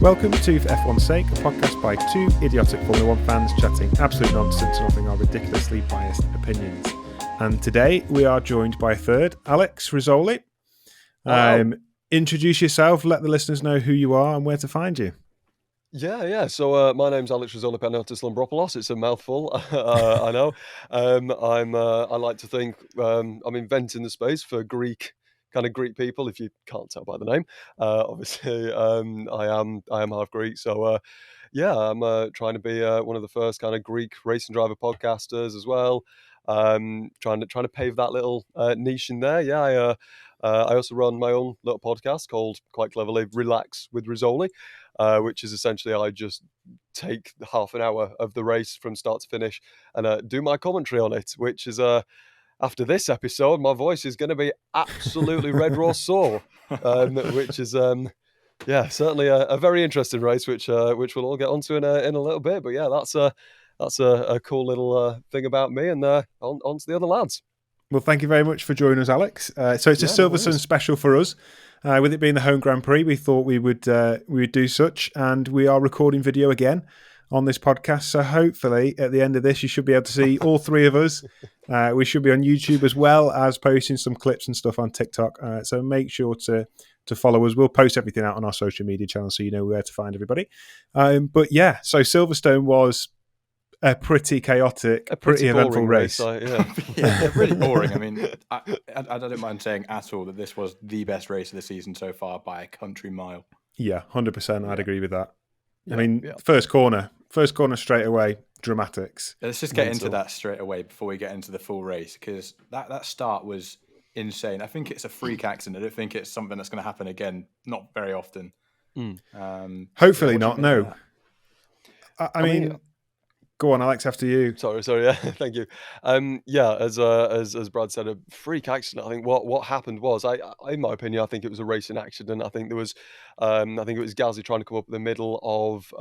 Welcome to For F1's Sake, a podcast by two idiotic Formula One fans chatting absolute nonsense and offering our ridiculously biased opinions. And today we are joined by a third, Alex Rizzoli. Introduce yourself, let the listeners know who you are and where to find you. Yeah. So my name's Alex Panayiotis Lambropoulos. It's a mouthful, I know. I like to think I'm inventing the space for Greek people. If you can't tell by the name, obviously I am half Greek. So I'm trying to be one of the first kind of Greek racing driver podcasters as well. Trying to pave that little niche in there. I also run my own little podcast called, quite cleverly, Relax with Rizzoli. Which is essentially I just take half an hour of the race from start to finish and do my commentary on it, which is after this episode, my voice is going to be absolutely red raw sore, which is certainly a very interesting race, which we'll all get onto in a little bit. But yeah, that's a cool little thing about me, and on to the other lads. Well, thank you very much for joining us, Alex. So it's a Silverstone special for us. With it being the home Grand Prix, we thought we would do such, and we are recording video again on this podcast. So hopefully, at the end of this, you should be able to see all three of us. We should be on YouTube as well as posting some clips and stuff on TikTok. So make sure to follow us. We'll post everything out on our social media channels so you know where to find everybody. But yeah, so Silverstone was a pretty chaotic, pretty eventful race. Really boring. I mean, I don't mind saying at all that this was the best race of the season so far by a country mile. Yeah, 100%. I'd agree with that. I mean, first corner straight away, dramatics. Let's just get into that straight away before we get into the full race, because that start was insane. I think it's a freak accident. I don't think it's something that's going to happen again, not very often. Hopefully not, no. I mean, go on, Alex, after you. Sorry, yeah, thank you. As Brad said, a freak accident. I think what happened was, in my opinion, I think it was a racing accident. I think there was, I think it was Gasly trying to come up in the middle of,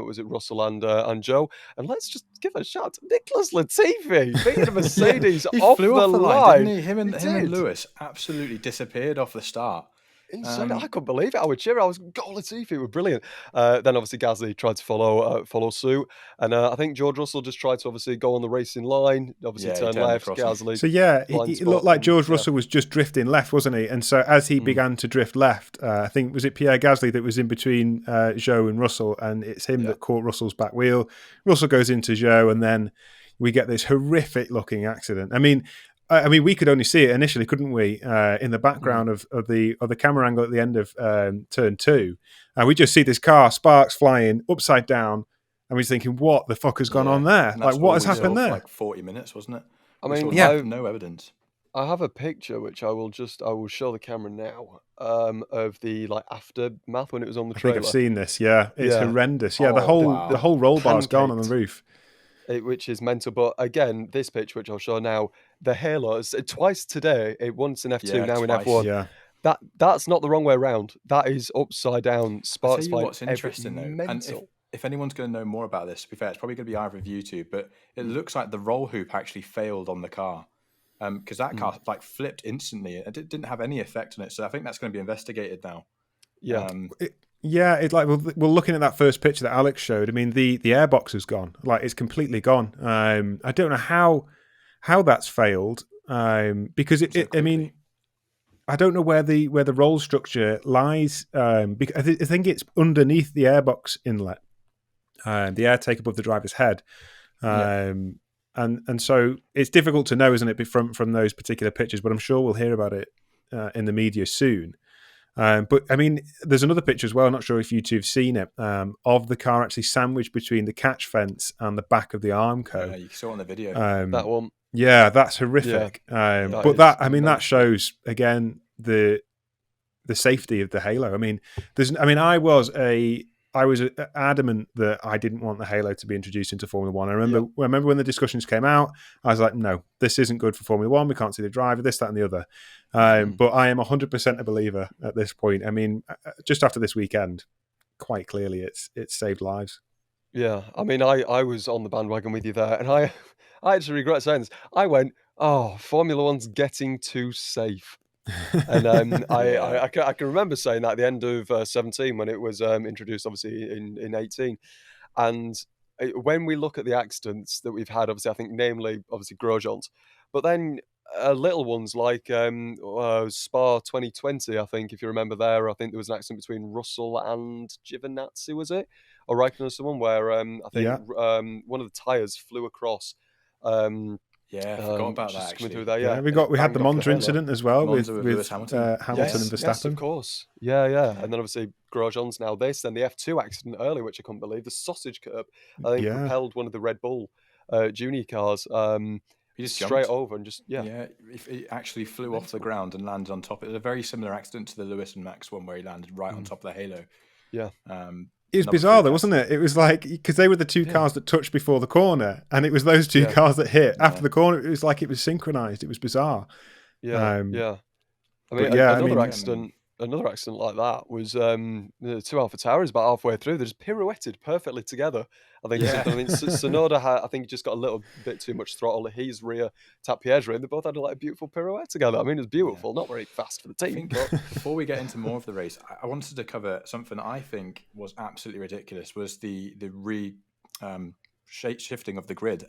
was it Russell and Joe? And let's just give a shout to Nicholas Latifi beating a Mercedes off the line. Didn't he? Him and Lewis absolutely disappeared off the start. Insane. I couldn't believe it. I was cheering. I was Latifi were brilliant. Then obviously Gasly tried to follow suit, and I think George Russell just tried to obviously go on the racing line. Obviously turn left. Gasly. So it looked like George Russell was just drifting left, wasn't he? And so as he began to drift left, I think was it Pierre Gasly that was in between Zhou and Russell, and it's him that caught Russell's back wheel. Russell goes into Zhou, and then we get this horrific looking accident. I mean, we could only see it initially, couldn't we? In the background of the camera angle at the end of turn 2, and we just see this car, sparks flying upside down, and we're thinking, "What the fuck has gone on there? Like, what has happened there?" Like 40 minutes, wasn't it? I mean, no evidence. I have a picture which I will show the camera now of the aftermath when it was on the trailer. I think I've seen this. Yeah, it's horrendous. Yeah, the whole roll bar's gone on the roof. Which is mental. But again, this picture, which I'll show now, the halos, twice today, once in F2, now twice. In F1. Yeah. That's not the wrong way around. That is upside down. Sparks flying. What's interesting though, and if anyone's going to know more about this, to be fair, it's probably going to be either of you two, but it looks like the roll hoop actually failed on the car. Because that car flipped instantly. It didn't have any effect on it. So I think that's going to be investigated now. Yeah. It's like we're looking at that first picture that Alex showed. I mean, the airbox is gone. Like, it's completely gone. I don't know how that's failed. Because I mean, I don't know where the roll structure lies. Because I think it's underneath the airbox inlet, the air take above the driver's head. And so it's difficult to know, isn't it, from those particular pictures? But I'm sure we'll hear about it in the media soon. But I mean, there's another picture as well. I'm not sure if you two have seen it, of the car actually sandwiched between the catch fence and the back of the Armco. Yeah, you saw it on the video. That one. Yeah, that's horrific. Yeah, that shows again the safety of the halo. I mean, I was adamant that I didn't want the halo to be introduced into Formula One. I remember when the discussions came out, I was like, no, this isn't good for Formula One. We can't see the driver, this, that, and the other. But I am 100% a believer at this point. I mean, just after this weekend, quite clearly, it's saved lives. Yeah, I mean, I was on the bandwagon with you there, and I actually regret saying this. I went, Formula One's getting too safe. And I can remember saying that at the end of 17 when it was introduced, obviously in 18. And when we look at the accidents that we've had, obviously, I think namely, obviously, Grosjean's, but then little ones like Spa 2020, I think, if you remember there, I think there was an accident between Russell and Giovinazzi, was it? Or Raikkonen or someone, where I think one of the tyres flew across. Yeah, I forgot about that, just coming actually. through there, Yeah, and we it had the banged off Monza halo. incident as well with Lewis Hamilton. Hamilton and Yes, Verstappen. of course. Yeah. And then obviously Grosjean's now this, then the F2 accident earlier, which I couldn't believe. The sausage curb, I think, Yeah. propelled one of the Red Bull junior cars He just straight jumped over and just, it actually flew off the ground and landed on top. It was a very similar accident to the Lewis and Max one where he landed right on top of the halo. Yeah. It was bizarre though, wasn't it? It was like, because they were the two cars that touched before the corner, and it was those two cars that hit after the corner. It was like it was synchronized. It was bizarre. Yeah. I mean, another accident like that was the two Alpha Tauris about halfway through. They just pirouetted perfectly together. I think Sonoda I think just got a little bit too much throttle. His rear tapped Pietro, and they both had a beautiful pirouette together. I mean, it was beautiful. Not very fast for the team. But before we get into more of the race, I wanted to cover something I think was absolutely ridiculous. Was the shifting of the grid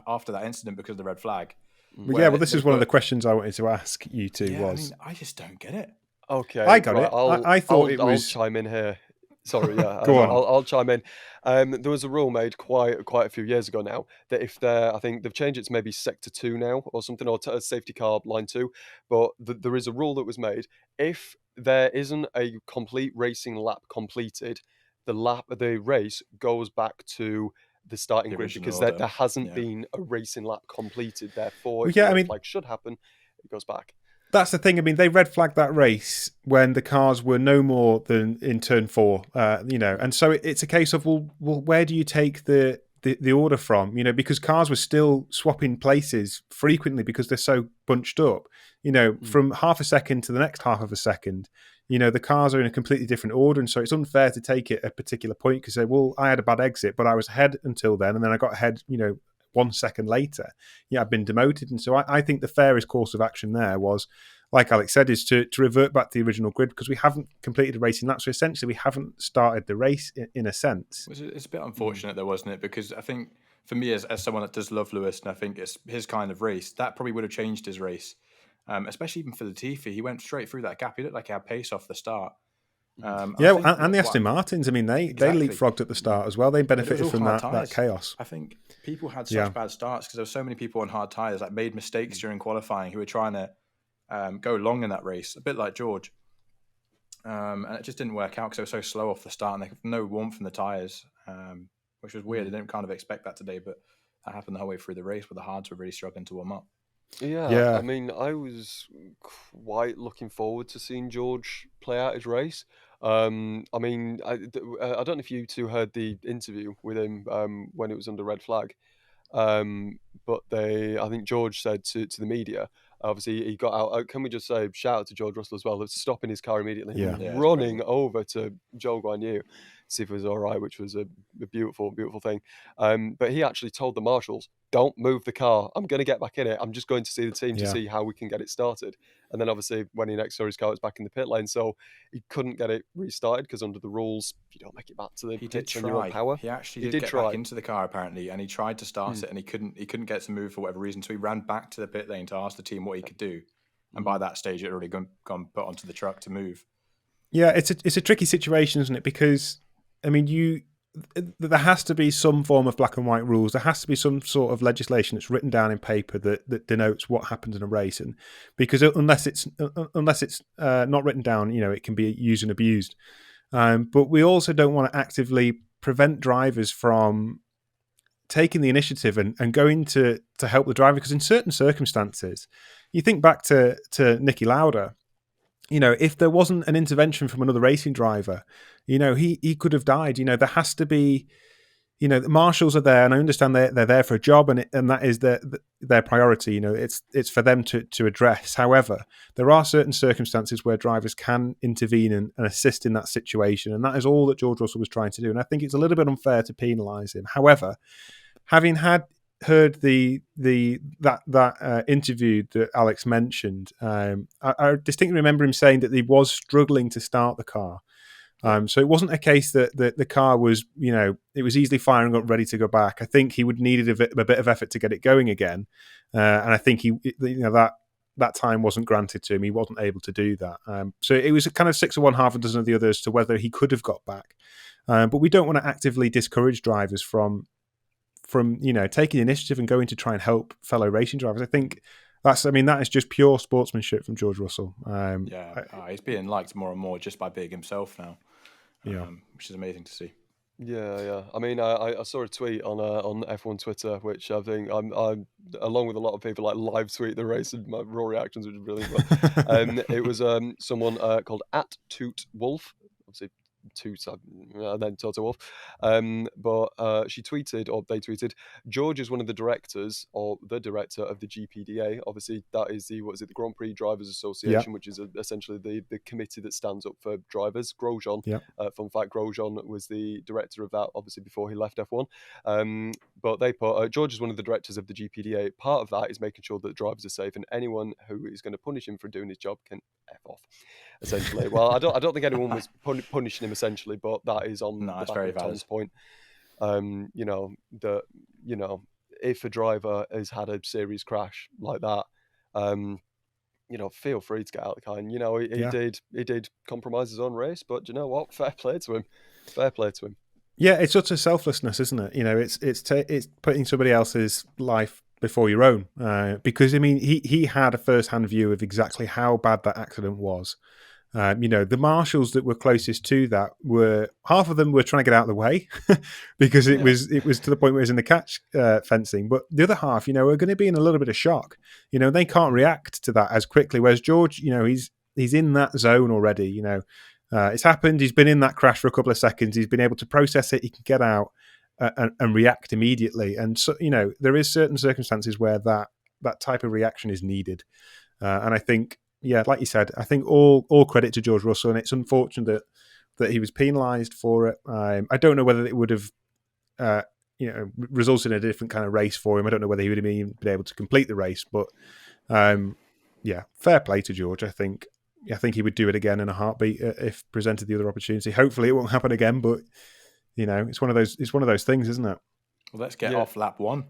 after that incident because of the red flag. Well, this is one of the questions I wanted to ask you two. I mean, I just don't get it. Okay, I got it. I thought it was. I'll chime in here. Sorry, yeah. Go on. I'll chime in. There was a rule made quite a few years ago now that if I think they've changed it to maybe sector 2 now or something, or safety car line 2. But there is a rule that was made: if there isn't a complete racing lap completed, the race goes back to the starting grid, because there hasn't been a racing lap completed. Therefore, if the flag should happen, it goes back. That's the thing. I mean, they red flagged that race when the cars were no more than in turn 4, and so it's a case of, well, where do you take the order from? Because cars were still swapping places frequently because they're so bunched up, from half a second to the next half of a second. The cars are in a completely different order, and so it's unfair to take it at a particular point because say, well, I had a bad exit, but I was ahead until then, and then I got ahead, 1 second later. I've been demoted. And so I think the fairest course of action there was, like Alex said, is to revert back to the original grid, because we haven't completed a racing lap. So essentially we haven't started the race in a sense. It's a bit unfortunate though, wasn't it? Because I think for me, as someone that does love Lewis, and I think it's his kind of race, that probably would have changed his race. Especially even for Latifi. He went straight through that gap. He looked like he had pace off the start. And the Aston Martins, I mean, they leapfrogged at the start as well. They benefited from that chaos. I think people had such bad starts because there were so many people on hard tyres that made mistakes during qualifying who were trying to go long in that race, a bit like George. And it just didn't work out because they were so slow off the start and they had no warmth in the tyres, which was weird. I didn't kind of expect that today, but that happened the whole way through the race where the hards were really struggling to warm up. Yeah. I mean, I was quite looking forward to seeing George play out his race. I mean, I don't know if you two heard the interview with him when it was under red flag, but I think George said to the media, obviously he got out. Can we just say shout out to George Russell as well, of stopping his car immediately, running over to Zhou Guanyu, see if it was all right, which was a beautiful thing. But he actually told the marshals, don't move the car. I'm going to get back in it. I'm just going to see the team to see how we can get it started. And then obviously when he next saw his car, it was back in the pit lane. So he couldn't get it restarted because under the rules, you don't make it back to the pit on your own power. He actually did get back into the car apparently, and he tried to start it and he couldn't get to move for whatever reason. So he ran back to the pit lane to ask the team what he could do. And by that stage, it had already gone put onto the truck to move. Yeah, it's a tricky situation, isn't it? Because, I mean, there has to be some form of black and white rules. There has to be some sort of legislation that's written down in paper that denotes what happens in a race. And because unless it's not written down, it can be used and abused. But we also don't want to actively prevent drivers from taking the initiative and going to help the driver, because in certain circumstances, you think back to Niki Lauda. If there wasn't an intervention from another racing driver, he could have died. There has to be, the marshals are there, and I understand they're there for a job, and that is their priority. It's for them to address. However, there are certain circumstances where drivers can intervene and assist in that situation, and that is all that George Russell was trying to do. And I think it's a little bit unfair to penalise him. However, having had heard that interview that Alex mentioned, I distinctly remember him saying that he was struggling to start the car. So it wasn't a case that the car was, it was easily firing up, ready to go back. I think he would needed a bit of effort to get it going again, and I think that time wasn't granted to him. He wasn't able to do that. So it was kind of 6 of one, half a dozen of the others to whether he could have got back. But we don't want to actively discourage drivers from taking initiative and going to try and help fellow racing drivers. I think that is just pure sportsmanship from George Russell. He's being liked more and more just by being himself now. Which is amazing to see. Yeah. I mean, I saw a tweet on F1 Twitter, which I think I'm along with a lot of people like live tweet the race, and my raw reactions, which is brilliant. It was someone called @TootWolf, obviously Toot and then Toto Wolff, but she tweeted, or they tweeted, George is one of the directors, or the director of the GPDA. Obviously, that is the Grand Prix Drivers Association, which is essentially the committee that stands up for drivers. Grosjean, fun fact, Grosjean was the director of that, obviously, before he left F1. But they put, George is one of the directors of the GPDA. Part of that is making sure that drivers are safe, and anyone who is going to punish him for doing his job can F off, essentially. Well, I don't think anyone was punishing him, essentially, but that is on the back of Tom's point. If a driver has had a serious crash like that, feel free to get out of the car. And, he did compromise his own race, but you know what? Fair play to him. Yeah, it's utter selflessness, isn't it? It's putting somebody else's life before your own, because he had a first-hand view of exactly how bad that accident was. The marshals that were closest to that were, half of them were trying to get out of the way because it was to the point where it was in the catch fencing, but the other half, are going to be in a little bit of shock. They can't react to that as quickly, whereas George, he's in that zone already. It's happened. He's been in that crash for a couple of seconds. He's been able to process it. He can get out and react immediately. And so, there is certain circumstances where that type of reaction is needed. And I think, like you said, I think all credit to George Russell, and it's unfortunate that he was penalised for it. I don't know whether it would have, resulted in a different kind of race for him. I don't know whether he would have been able to complete the race, but fair play to George. I think he would do it again in a heartbeat if presented the other opportunity. Hopefully, it won't happen again, but it's one of those things, isn't it? Well, let's get off lap one.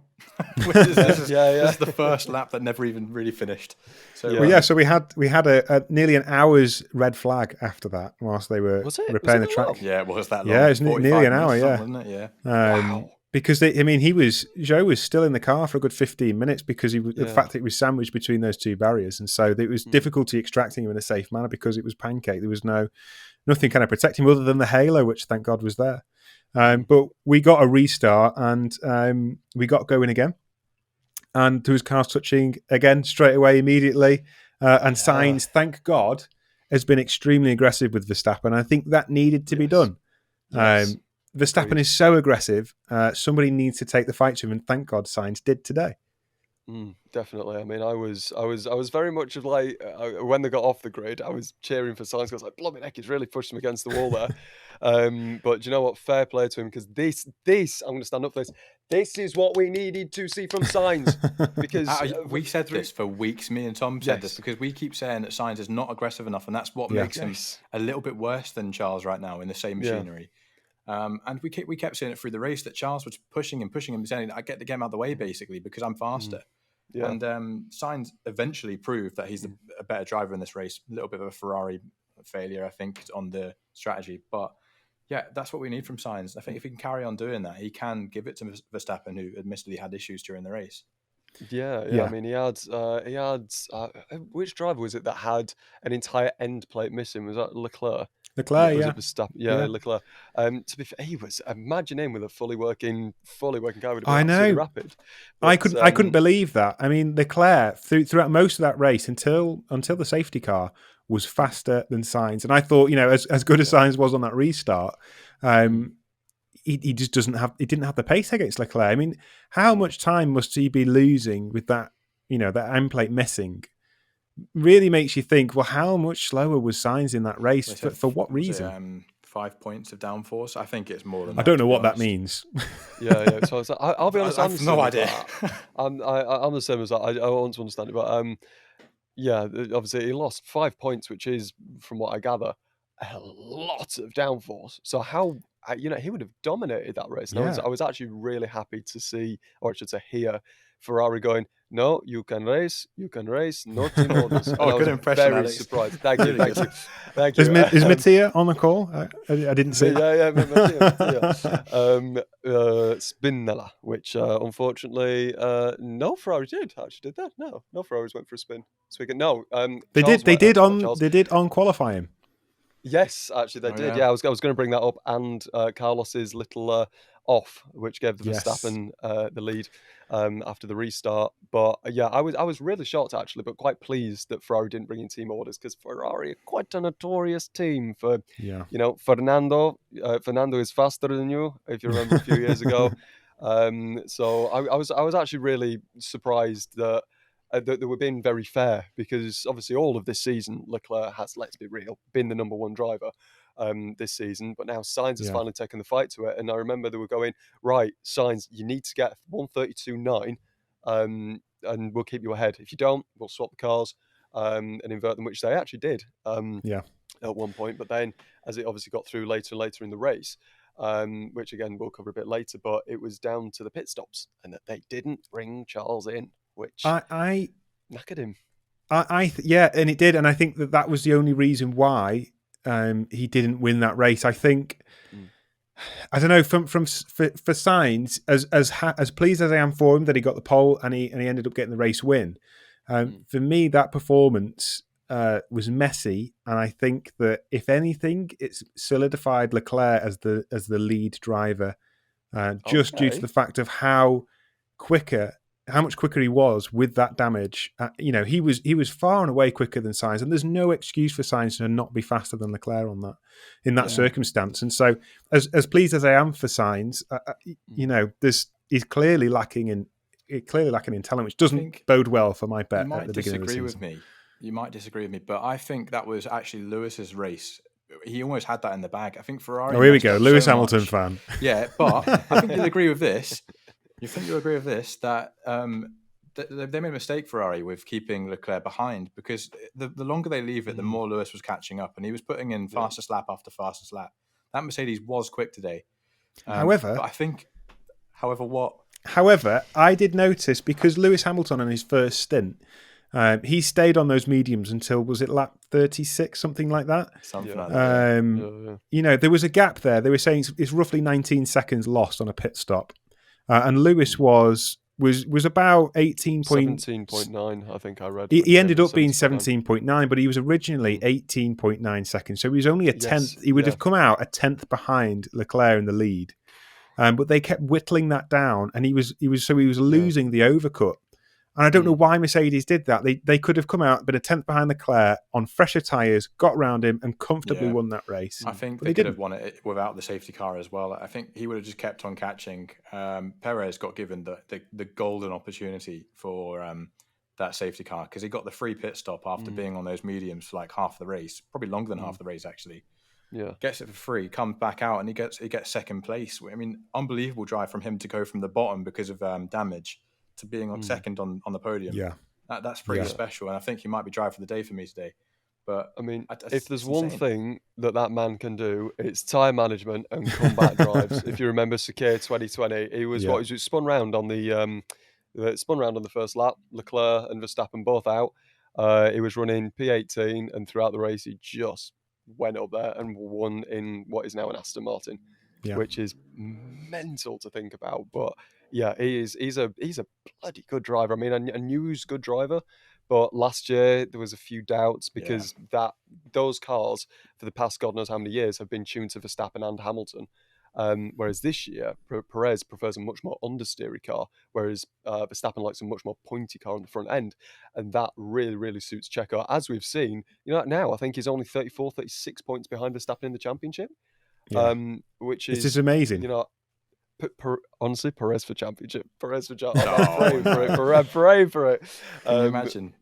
This is the first lap that never even really finished. So, so we had a nearly an hour's red flag after that whilst they were repairing the track. Yeah, it was that long. Yeah, it was nearly an hour. Wasn't it? Yeah. Wow. Because Joe was still in the car for a good 15 minutes because the fact that it was sandwiched between those two barriers, and so there was difficulty extracting him in a safe manner because it was pancake. There was nothing kind of protecting him other than the halo, which thank God was there. But we got a restart and we got going again. And there was cars touching again straight away immediately. And Sainz, thank God, has been extremely aggressive with Verstappen. I think that needed to be done. Yes. Verstappen is so aggressive. Somebody needs to take the fight to him, and thank God Sainz did today. Definitely. I mean, I was very much of like when they got off the grid, I was cheering for Sainz. I was like, "Bloody heck, he's really pushed him against the wall there." But do you know what? Fair play to him, because this I'm going to stand up for this. This is what we needed to see from Sainz. Because we said this for weeks. Me and Tom said this because we keep saying that Sainz is not aggressive enough, and that's what makes him a little bit worse than Charles right now in the same machinery. And we kept seeing it through the race that Charles was pushing him, saying, "I get the game out of the way, basically, because I'm faster." And Sainz eventually proved that he's a better driver in this race. A little bit of a Ferrari failure, I think, on the strategy. But yeah, that's what we need from Sainz. I think if he can carry on doing that, he can give it to Verstappen, who admittedly had issues during the race. Yeah. I mean, he had which driver was it that had an entire end plate missing? Was that Leclerc? Leclerc, Was it Verstappen? Leclerc. To be fair, he was, imagine him with a fully working car. Would have been absolutely rapid. But, I couldn't believe that. I mean, Leclerc throughout most of that race until the safety car was faster than Sainz, and I thought, as good as Sainz was on that restart, he just didn't have the pace against Leclerc. I mean, how much time must he be losing with that? That end plate missing. Really makes you think, well, how much slower was Sainz in that race? For what reason? 5 points of downforce. I think it's more than I that. don't know what that means. Yeah. So I'll be honest. I I'm have the no same as idea. that. I'm the same as that. I want to understand it, but yeah, obviously he lost 5 points, which is, from what I gather, a lot of downforce. So how, he would have dominated that race. And Yeah. I was actually really happy to see, or I should say hear, Ferrari going, no, you can race, no team orders. And I good was impression, very Alex. surprised. Thank you. Thank Is, you. is Mattia on the call? I didn't see. Yeah, Mattia. Spinella, which unfortunately no Ferrari did that. No Ferraris went for a spin. Speaking, no, They did on qualifying. Yes, actually they did. Yeah, I was going to bring that up, and Carlos's little off, which gave the Verstappen the lead after the restart. But yeah, I was really shocked actually, but quite pleased that Ferrari didn't bring in team orders, because Ferrari are quite a notorious team for, Fernando. Fernando is faster than you, if you remember a few years ago. So I was actually really surprised that they were being very fair, because obviously all of this season Leclerc has, let's be real, been the number one driver this season, but now Sainz has finally taken the fight to it. And I remember they were going, right, Sainz, you need to get 132.9 and we'll keep you ahead. If you don't, we'll swap the cars and invert them, which they actually did at one point. But then as it obviously got through later in the race, which again we'll cover a bit later, but it was down to the pit stops and that they didn't bring Charles in, which I knackered him. And it did, and I think that was the only reason why he didn't win that race. I think I don't know, for Sainz, as pleased as I am for him that he got the pole and he ended up getting the race win. For me, that performance was messy, and I think that if anything, it's solidified Leclerc as the lead driver, due to the fact of how much quicker he was with that damage. He was far and away quicker than Sainz, and there's no excuse for Sainz to not be faster than Leclerc in that circumstance. And so, as pleased as I am for Sainz, he's clearly lacking in talent, which doesn't bode well for my bet at the beginning of the season. You might disagree with me, but I think that was actually Lewis's race. He almost had that in the bag. I think Ferrari. Oh, here we go, Lewis Hamilton fan. Yeah, but I think you'll agree with this. That they made a mistake, Ferrari, with keeping Leclerc behind, because the longer they leave it, the more Lewis was catching up, and he was putting in fastest lap after fastest lap. That Mercedes was quick today. However, I did notice, because Lewis Hamilton on his first stint, he stayed on those mediums until, was it lap 36, something like that? Something like that. There was a gap there. They were saying it's roughly 19 seconds lost on a pit stop. And Lewis was about 17.9, I think I read. He ended up being 17.9, but he was originally 18.9 seconds. So he was only a tenth. He would have come out a tenth behind Leclerc in the lead. But they kept whittling that down, and he was losing the overcut. And I don't know why Mercedes did that. They could have come out, been a tenth behind Leclerc on fresher tyres, got round him, and comfortably won that race. I think they could have won it without the safety car as well. I think he would have just kept on catching. Perez got given the golden opportunity for that safety car, because he got the free pit stop after being on those mediums for like half the race, probably longer than half the race actually. Yeah, gets it for free, comes back out, and he gets second place. I mean, unbelievable drive from him to go from the bottom because of damage to being on second on the podium. Yeah, that's pretty special, and I think he might be driver for the day for me today. But I mean, if there's one thing that man can do, it's tyre management and comeback drives. If you remember Sakir 2020, he was spun round on the first lap. Leclerc and Verstappen both out. He was running P18, and throughout the race he just went up there and won in what is now an Aston Martin, which is mental to think about. But yeah, he's a bloody good driver. I mean, I knew he was a good driver, but last year there was a few doubts because those cars for the past God knows how many years have been tuned to Verstappen and Hamilton. Whereas this year, Perez prefers a much more understeery car, whereas Verstappen likes a much more pointy car on the front end. And that really, really suits Checo. As we've seen, now I think he's only 34, 36 points behind Verstappen in the championship, which is amazing. Honestly, Perez for championship. I'm praying for it. Can you imagine?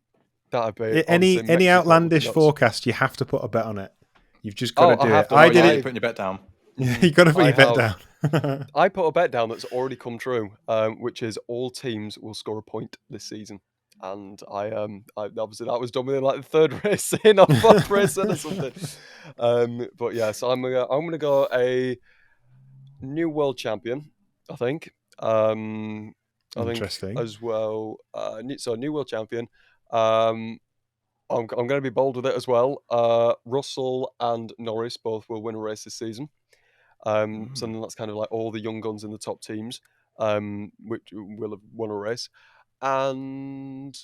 That'd be any outlandish forecast. You have to put a bet on it. You've just got to do it. I did it. Putting your bet down. You got to put your bet down. I put a bet down that's already come true, which is all teams will score a point this season. And I obviously that was done within like the third race in or fourth race in or something. But yeah, so I'm gonna go a new world champion. I think. Interesting. Think as well. So new world champion. I'm going to be bold with it as well. Russell and Norris both will win a race this season. So that's kind of like all the young guns in the top teams, which will have won a race. And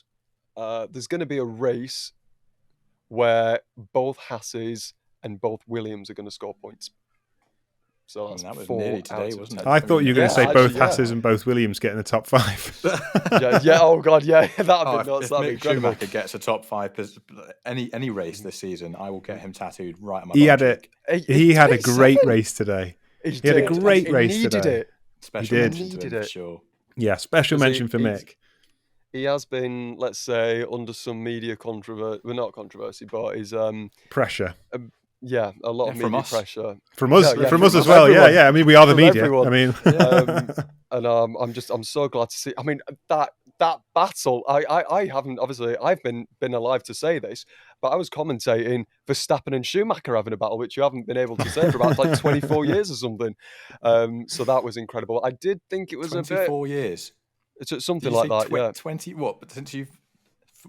there's going to be a race where both Hasses and both Williams are going to score points. So that's that was 4 nearly today, out of wasn't 10. it? I thought you were going to say both actually, Hasses and both Williams get in the top 5. yeah. Oh god, yeah. That'd be nuts. If That'd be Mick incredible. Schumacher gets a top 5 any race this season, I will get him tattooed right on my He butt had cheek. he had a great race today. He had a great race needed today. it. Special He did. mention to him, for sure. Yeah, special mention for Mick. He has been, let's say, under some media controversy. Well, not controversy, but he's Pressure. Yeah, a lot of from media us. pressure. From us, Yeah, from us as from well. everyone. Yeah. I mean, we are the From media. everyone. I mean, and I'm so glad to see. I mean, that battle. I haven't obviously. I've been alive to say this, but I was commentating Verstappen and Schumacher having a battle, which you haven't been able to say for about like 24 years or something. So that was incredible. I did think it was 24 years. It's something like that. Yeah. 20 what? But since you've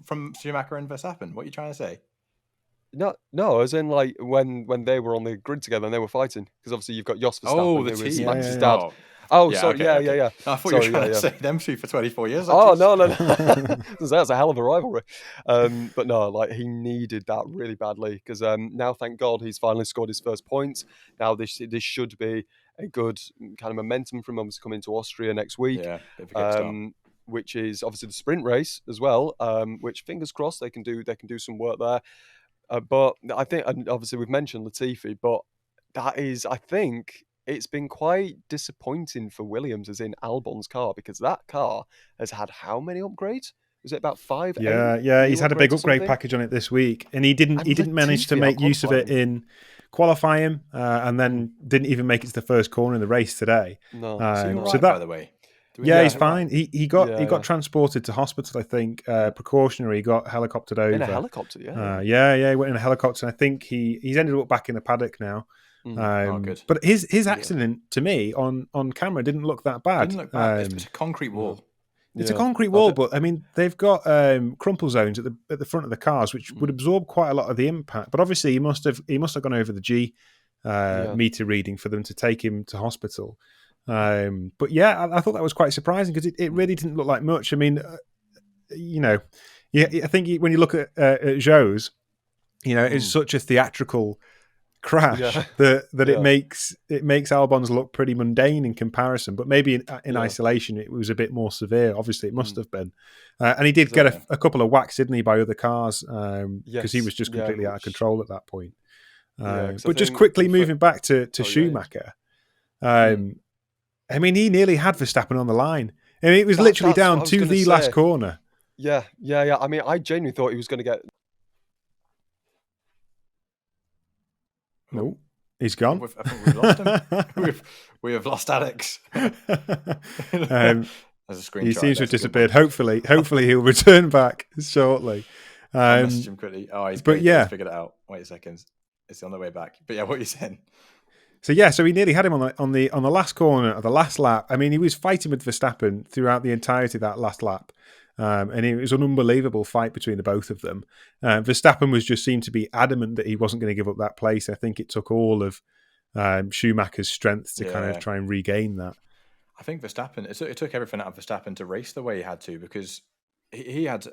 from Schumacher and Verstappen, what are you trying to say? No, as in like when they were on the grid together and they were fiiting, because obviously you've got Jos Verstappen, the who was team. Max's Yeah. dad. Oh, sorry, okay. yeah. I thought you were trying to say them two for 24 years. Oh, no. That's a hell of a rivalry. But no, like he needed that really badly because now, thank God, he's finally scored his first points. Now this should be a good kind of momentum for him obviously coming to Austria next week. Yeah, bit of a kickstart. Which is obviously the sprint race as well. Which fingers crossed they can do some work there. But I think, and obviously we've mentioned Latifi, but that is, I think, it's been quite disappointing for Williams as in Albon's car, because that car has had how many upgrades? Was it about 5? Yeah. He's had a big upgrade package on it this week, and he didn't manage to make use of it in qualifying, and then didn't even make it to the first corner in the race today. No, so that, by the way. He's fine. He got transported to hospital, I think, precautionary. He got helicoptered over. In a helicopter, yeah. He went in a helicopter. And I think he's ended up back in the paddock now. Good. But his accident, to me, on camera, didn't look that bad. Didn't look bad. It's a concrete wall. It's a concrete wall, but I mean, they've got crumple zones at the front of the cars, which would absorb quite a lot of the impact. But obviously, he must have gone over the G meter reading for them to take him to hospital. But yeah, I thought that was quite surprising because it really didn't look like much. I mean, I think when you look at Joe's, it's such a theatrical crash that it makes Albon's look pretty mundane in comparison. But maybe in isolation, it was a bit more severe. Obviously, it must have been. And he did get a couple of whacks, didn't he, by other cars because he was just completely out of control at that point. But just quickly moving back to Schumacher. I mean, he nearly had Verstappen on the line. I mean, it was literally down to the last corner. Yeah. I mean, I genuinely thought he was going to get... No, he's gone. I think we've lost him. we have lost Alex. There's a screenshot. He seems to have disappeared. Hopefully he'll return back shortly. I'll message him quickly. Oh, he's figured it out. Wait a second. It's on the way back. But yeah, what are you saying? So he nearly had him on the last corner of the last lap. I mean, he was fighting with Verstappen throughout the entirety of that last lap, and it was an unbelievable fight between the both of them. Verstappen seemed to be adamant that he wasn't going to give up that place. I think it took all of Schumacher's strength to kind of try and regain that. I think Verstappen. It took everything out of Verstappen to race the way he had to because he had.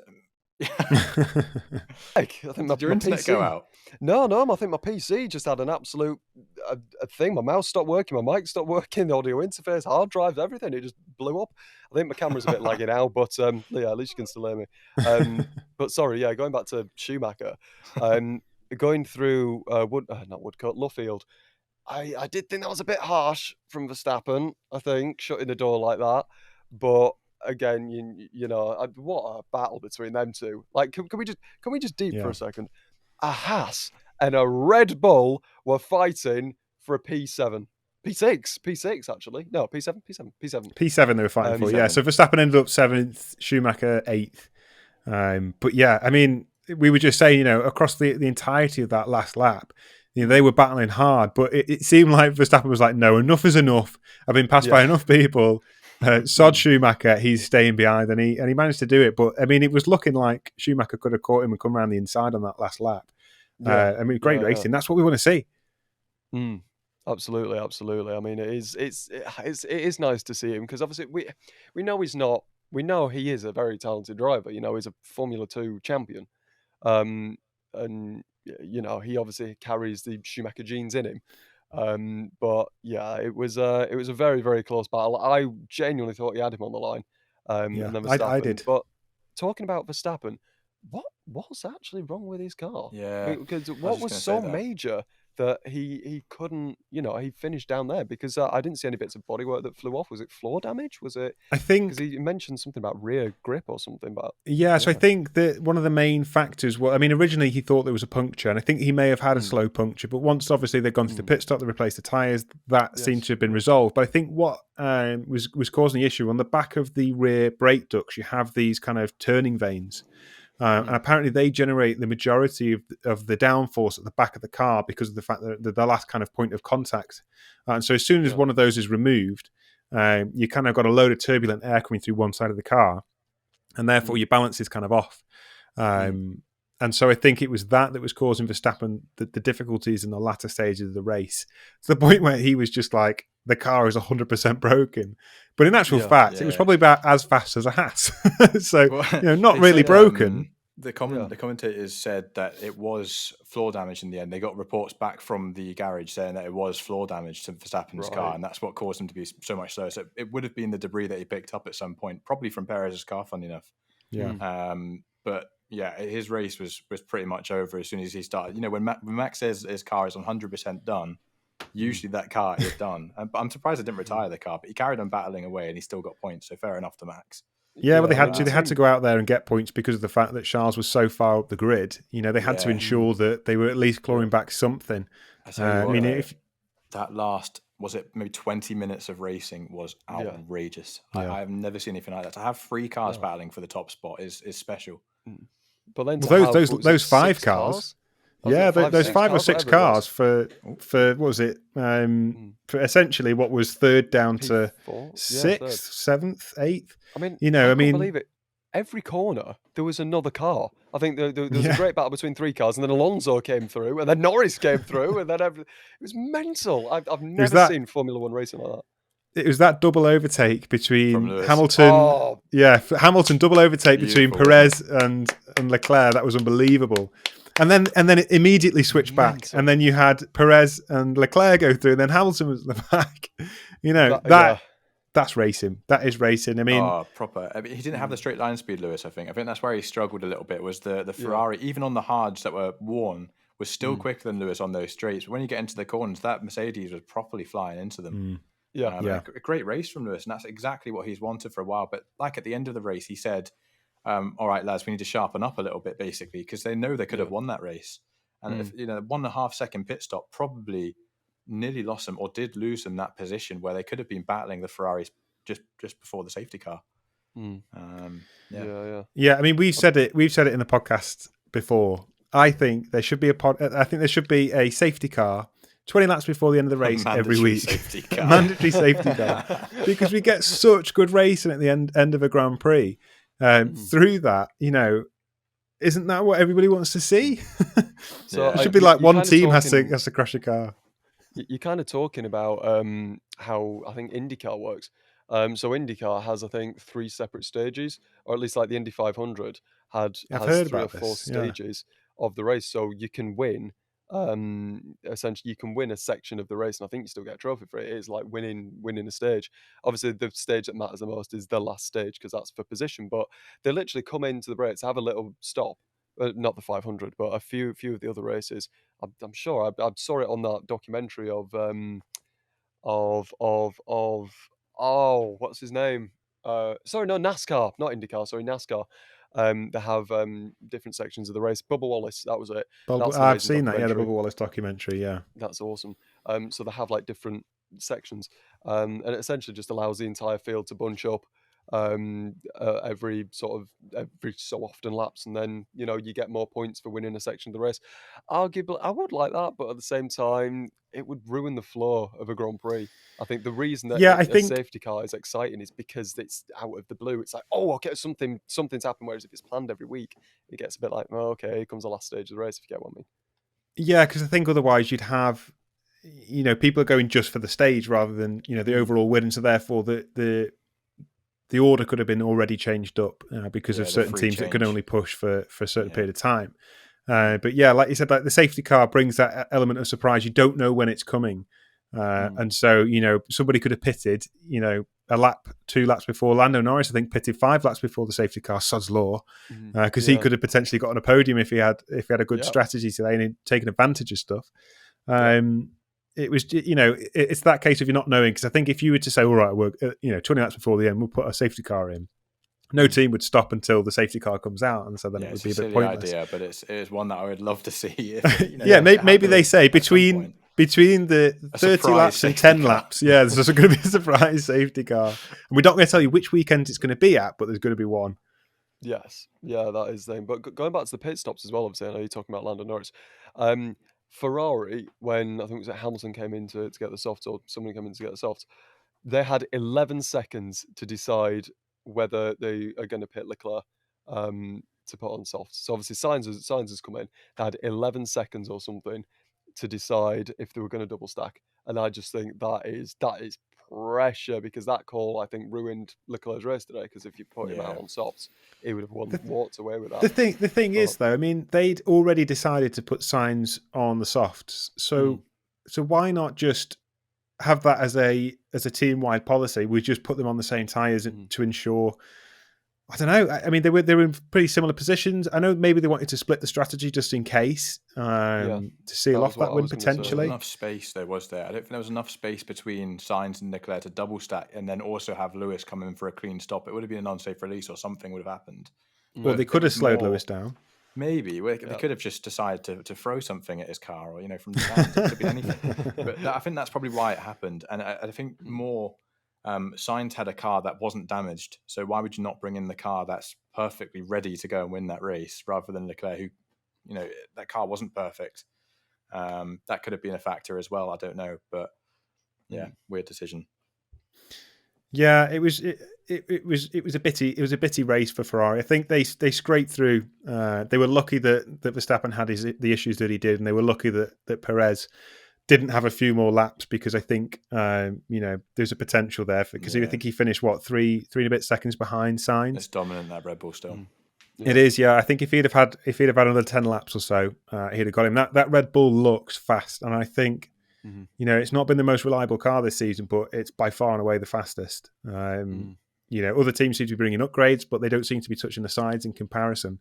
I think Did your internet go out? No. I think my PC just had an absolute a thing. My mouse stopped working, my mic stopped working, the audio interface, hard drives, everything. It just blew up. I think my camera's a bit laggy now, but at least you can still hear me. But sorry, going back to Schumacher, going through Luffield. I did think that was a bit harsh from Verstappen. I think shutting the door like that, but. Again, what a battle between them two. Like, can we just deep for a second? A Haas and a Red Bull were fighting for a P7. P6 actually. No, P7. P7 they were fighting for, P7. yeah. So Verstappen ended up 7th, Schumacher 8th. But yeah, I mean, we were just saying, across the entirety of that last lap, they were battling hard, but it seemed like Verstappen was like, no, enough is enough. I've been passed by enough people. Sod Schumacher, he's staying behind, and he managed to do it. But I mean, it was looking like Schumacher could have caught him and come around the inside on that last lap. I mean, great racing. That's what we want to see. Absolutely. I mean, it is nice to see him, because obviously we know he's not. We know he is a very talented driver. He's a Formula 2 champion, and he obviously carries the Schumacher genes in him. But yeah, it was a very, very close battle. I genuinely thought he had him on the line. And then Verstappen. I did. But talking about Verstappen, what was actually wrong with his car? Yeah, because what was so major that he couldn't, he finished down there? Because I didn't see any bits of bodywork that flew off. Was it floor damage? Was it? I think, because he mentioned something about rear grip or something. But so I think that one of the main factors was, I mean, originally he thought there was a puncture, and I think he may have had a slow puncture, but once obviously they'd gone to the pit stop, they replaced the tyres, that seemed to have been resolved. But I think what was causing the issue, on the back of the rear brake ducts, you have these kind of turning vanes. And apparently they generate the majority of the downforce at the back of the car because of the fact that the last kind of point of contact. And so as soon as one of those is removed, you kind of got a load of turbulent air coming through one side of the car, and therefore your balance is kind of off. And so I think it was that was causing Verstappen the difficulties in the latter stages of the race, to the point where he was just like, the car is 100% broken. But in actual fact, it was probably about as fast as a Haas. So, not really broken. The commentators said that it was floor damage in the end. They got reports back from the garage saying that it was floor damage to Verstappen's car, and that's what caused him to be so much slower. So it would have been the debris that he picked up at some point, probably from Perez's car, funny enough. Yeah. But yeah, his race was pretty much over as soon as he started. When Max says his car is 100% done, usually that car is done. But I'm surprised they didn't retire the car, but he carried on battling away and he still got points, so fair enough to Max. Yeah, well, they had to go out there and get points because of the fact that Charles was so far up the grid. They had to ensure that they were at least clawing back something. That last, was it maybe 20 minutes of racing was outrageous. I have never seen anything like that. To have 3 cars battling for the top spot is special. But then those 5 cars. Yeah, those 5 or 6 cars for what was it? For essentially what was third down to 6th, 7th, 8th. I mean, I can't believe it. Every corner there was another car. I think there was a great battle between 3 cars, and then Alonso came through, and then Norris came through, and then it was mental. I've never seen Formula 1 racing like that. It was that double overtake between Hamilton. Hamilton double overtake between Perez and Leclerc. That was unbelievable. And then it immediately switched back, and then you had Perez and Leclerc go through, and then Hamilton was at the back. That's racing. That is racing. I mean, proper. I mean, he didn't have the straight line speed, Lewis. I think that's where he struggled a little bit. Was the Ferrari, even on the hards that were worn, was still quicker than Lewis on those straights. But when you get into the corners, that Mercedes was properly flying into them. A great race from Lewis, and that's exactly what he's wanted for a while. But like at the end of the race, he said, all right, lads, we need to sharpen up a little bit, basically, because they know they could have won that race. And if 1.5 second pit stop probably nearly lost them, or did lose them that position where they could have been battling the Ferraris just before the safety car. I mean, we've said it in the podcast before. I think there should be a safety car 20 laps before the end of the race every week. Mandatory safety car. Because we get such good racing at the end of a Grand Prix. Through that, isn't that what everybody wants to see? So it should be like one team has to crash a car. You're kind of talking about how I think IndyCar works. So IndyCar has, I think, 3 separate stages, or at least like the Indy 500 has 3 or 4 stages of the race. So you can win, essentially, you can win a section of the race, and I think you still get a trophy for it. It is like winning a stage. Obviously, the stage that matters the most is the last stage, because that's for position. But they literally come into the brakes, have a little stop. Not the 500, but a few of the other races. I'm sure I saw it on that documentary of what's his name? NASCAR, not IndyCar. Sorry, NASCAR. They have different sections of the race. Bubba Wallace, that was it. That's I've seen that. Yeah, the Bubba Wallace documentary. Yeah, that's awesome. So they have like different sections, and it essentially just allows the entire field to bunch up every so often laps, and then you get more points for winning a section of the race. Arguably, I would like that, but at the same time, it would ruin the flow of a Grand Prix. I think the reason that I a think safety car is exciting is because it's out of the blue. It's like, oh, okay, something's happened. Whereas if it's planned every week, it gets a bit like, oh, okay, here comes the last stage of the race. If you get what I mean. Yeah, because I think otherwise you'd have, people are going just for the stage rather than the overall win, and so therefore the order could have been already changed up because of certain teams that can only push for a certain period of time. But yeah, like you said, like the safety car brings that element of surprise. You don't know when it's coming. And so, somebody could have pitted, a lap, 2 laps before. Lando Norris, I think, pitted 5 laps before the safety car, sod's law, because he could have potentially got on a podium if he had a good strategy today and he'd taken advantage of stuff. It was, it's that case of you not knowing, because I think if you were to say, all right, we're 20 laps before the end, we'll put a safety car in, no team would stop until the safety car comes out, and so then it would be a bit pointless. Idea, but it's one that I would love to see. If, maybe they say between the 30 laps and 10 laps, there's also going to be a surprise safety car, and we're not going to tell you which weekend it's going to be at, but there's going to be one. Yes, yeah, that is the thing. But going back to the pit stops as well, obviously, I know you're talking about Lando Norris. Ferrari, when I think it was Hamilton came in to get the softs, or somebody came in to get the softs, they had 11 seconds to decide whether they are going to pit Leclerc to put on softs. So obviously Sainz has come in, had 11 seconds or something to decide if they were going to double stack. And I just think that is pressure, because that call, I think, ruined Leclerc's race today, because if you put him out on softs, he would have walked away with that. The thing is, though, I mean, they'd already decided to put Sainz on the softs, so why not just have that as a team-wide policy? We just put them on the same tyres to ensure. I don't know. I mean, they were in pretty similar positions. I know maybe they wanted to split the strategy just in case to seal off that win potentially. Enough space there was there. I don't think there was enough space between Sainz and Leclerc to double stack and then also have Lewis come in for a clean stop. It would have been an unsafe release, or something would have happened. Well, they could have slowed Lewis down. Maybe they could have just decided to throw something at his car, or from the stands. It could be anything. But I think that's probably why it happened. And I think more. Sainz had a car that wasn't damaged, so why would you not bring in the car that's perfectly ready to go and win that race, rather than Leclerc, who, that car wasn't perfect. That could have been a factor as well. I don't know, but weird decision. Yeah, it was a bitty race for Ferrari. I think they scraped through. They were lucky that Verstappen had the issues that he did, and they were lucky that Perez didn't have a few more laps, because I think there's a potential there because I think he finished 3 and a bit seconds behind Sainz. It's dominant, that Red Bull still. Yeah. It is, yeah. I think if he'd have had another 10 laps or so, he'd have got him. That Red Bull looks fast, and I think it's not been the most reliable car this season, but it's by far and away the fastest. Other teams seem to be bringing upgrades, but they don't seem to be touching the sides in comparison.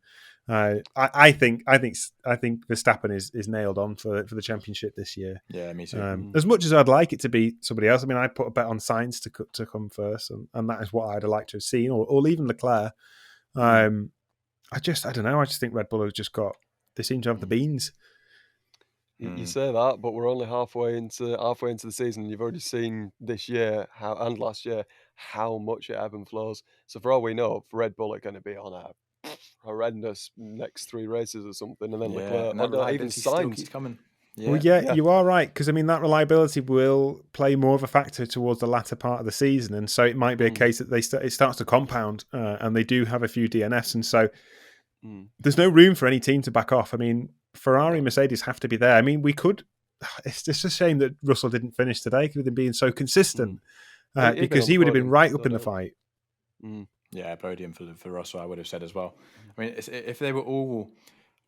I think Verstappen is nailed on for the championship this year. Yeah, me too. As much as I'd like it to be somebody else, I mean, I put a bet on Sainz to come first, and that is what I'd have liked to have seen, or even Leclerc. I don't know. I just think Red Bull have just got. They seem to have the beans. You say that, but we're only halfway into the season, and you've already seen this year and last year how much it ebb and flows. So for all we know, Red Bull are going to be on a horrendous next 3 races or something, and then Leclerc, and that even still keeps Sainz coming. Well, you are right, because I mean that reliability will play more of a factor towards the latter part of the season, and so it might be a case that it starts to compound, and they do have a few DNFs, and so there's no room for any team to back off. I mean, Ferrari and Mercedes have to be there. I mean, it's just a shame that Russell didn't finish today with him being so consistent, because he would have been right up in the fight. Yeah, podium for Russell, I would have said as well. I mean, if they were all,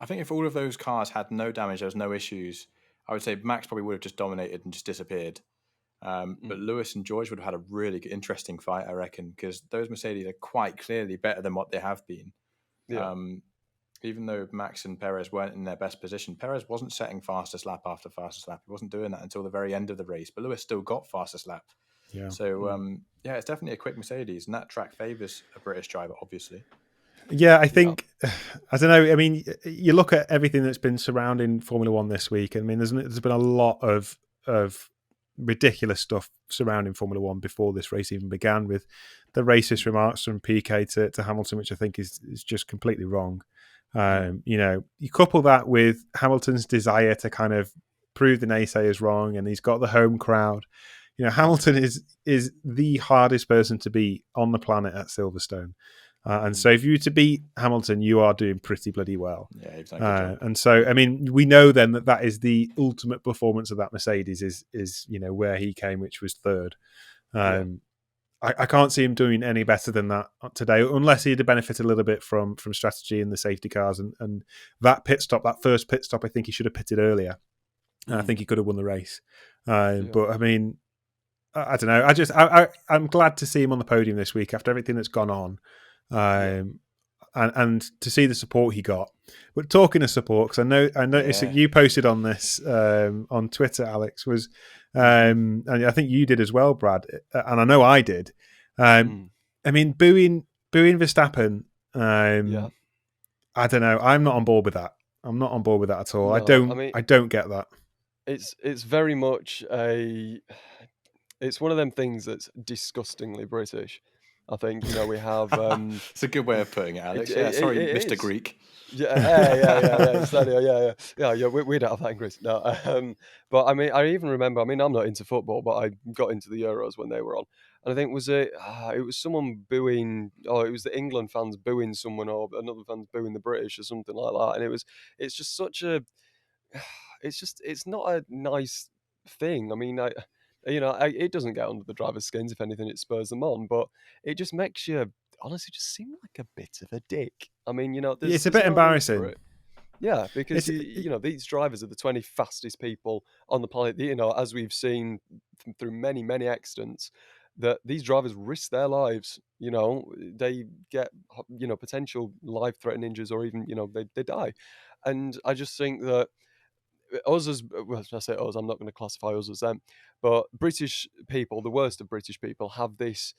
I think if all of those cars had no damage, there was no issues, I would say Max probably would have just dominated and just disappeared. But Lewis and George would have had a really interesting fight, I reckon, because those Mercedes are quite clearly better than what they have been. Yeah. Even though Max and Perez weren't in their best position, Perez wasn't setting fastest lap after fastest lap. He wasn't doing that until the very end of the race, but Lewis still got fastest lap. Yeah. So it's definitely a quick Mercedes, and that track favours a British driver, obviously. Yeah, I think, I don't know. I mean, you look at everything that's been surrounding Formula One this week. I mean, there's been a lot of ridiculous stuff surrounding Formula One before this race even began, with the racist remarks from Piquet to Hamilton, which I think is just completely wrong. You couple that with Hamilton's desire to kind of prove the naysayers wrong, and he's got the home crowd. Hamilton is the hardest person to beat on the planet at Silverstone. And so if you were to beat Hamilton, you are doing pretty bloody well. Yeah, exactly. And so, I mean, we know then that is the ultimate performance of that Mercedes is where he came, which was third. I can't see him doing any better than that today, unless he'd benefit a little bit from strategy in the safety cars. And that first pit stop, I think he should have pitted earlier. I think he could have won the race. But I mean, I don't know. I'm glad to see him on the podium this week after everything that's gone on. And to see the support he got. But talking of support, because I noticed that you posted on this on Twitter, Alex, and I think you did as well, Brad, and I know I did. I mean, booing Verstappen. I don't know. I'm not on board with that. I'm not on board with that at all. No, I don't get that. It's very much it's one of them things that's disgustingly British. I think we have. It's a good way of putting it, Alex. Sorry, Mr. is. Greek. Yeah. We don't have that in Greece. No, but I mean, I even remember. I mean, I'm not into football, but I got into the Euros when they were on, and I think it was someone booing. Oh, it was the England fans booing someone, or another fans booing the British, or something like that. And it's just such a. It's not a nice thing. I mean, it doesn't get under the driver's skins. If anything, it spurs them on, but it just makes you honestly just seem like a bit of a dick. I mean, it's a bit embarrassing. Yeah, because these drivers are the 20 fastest people on the planet. As we've seen through many, many accidents, that these drivers risk their lives. They get potential life-threatening injuries, or even they die. And I just think that us I say us, I'm not going to classify us as them, but British people, the worst of British people, have this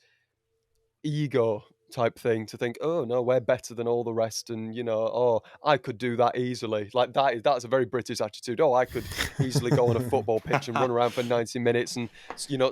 ego type thing to think, oh no, we're better than all the rest, and I could do that easily. Like that's a very British attitude. I could easily go on a football pitch and run around for 90 minutes and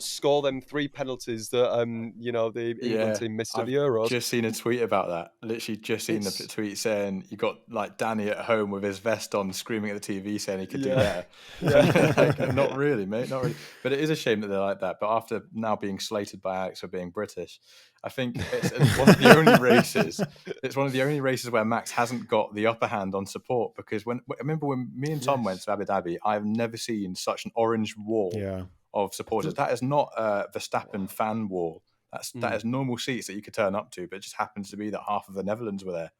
score them 3 penalties that the England team missed at the Euros. Just seen a tweet about that. Literally just seen the tweet saying you got like Danny at home with his vest on screaming at the TV saying he could do that. Like, not really, mate, not really. But it is a shame that they're like that. But after now being slated by Alex for being British, I think it's one of the only races. It's one of the only races where Max hasn't got the upper hand on support. Because I remember when me and Tom went to Abu Dhabi, I've never seen such an orange wall of supporters. That is not a Verstappen fan wall. That is normal seats that you could turn up to, but it just happens to be that half of the Netherlands were there.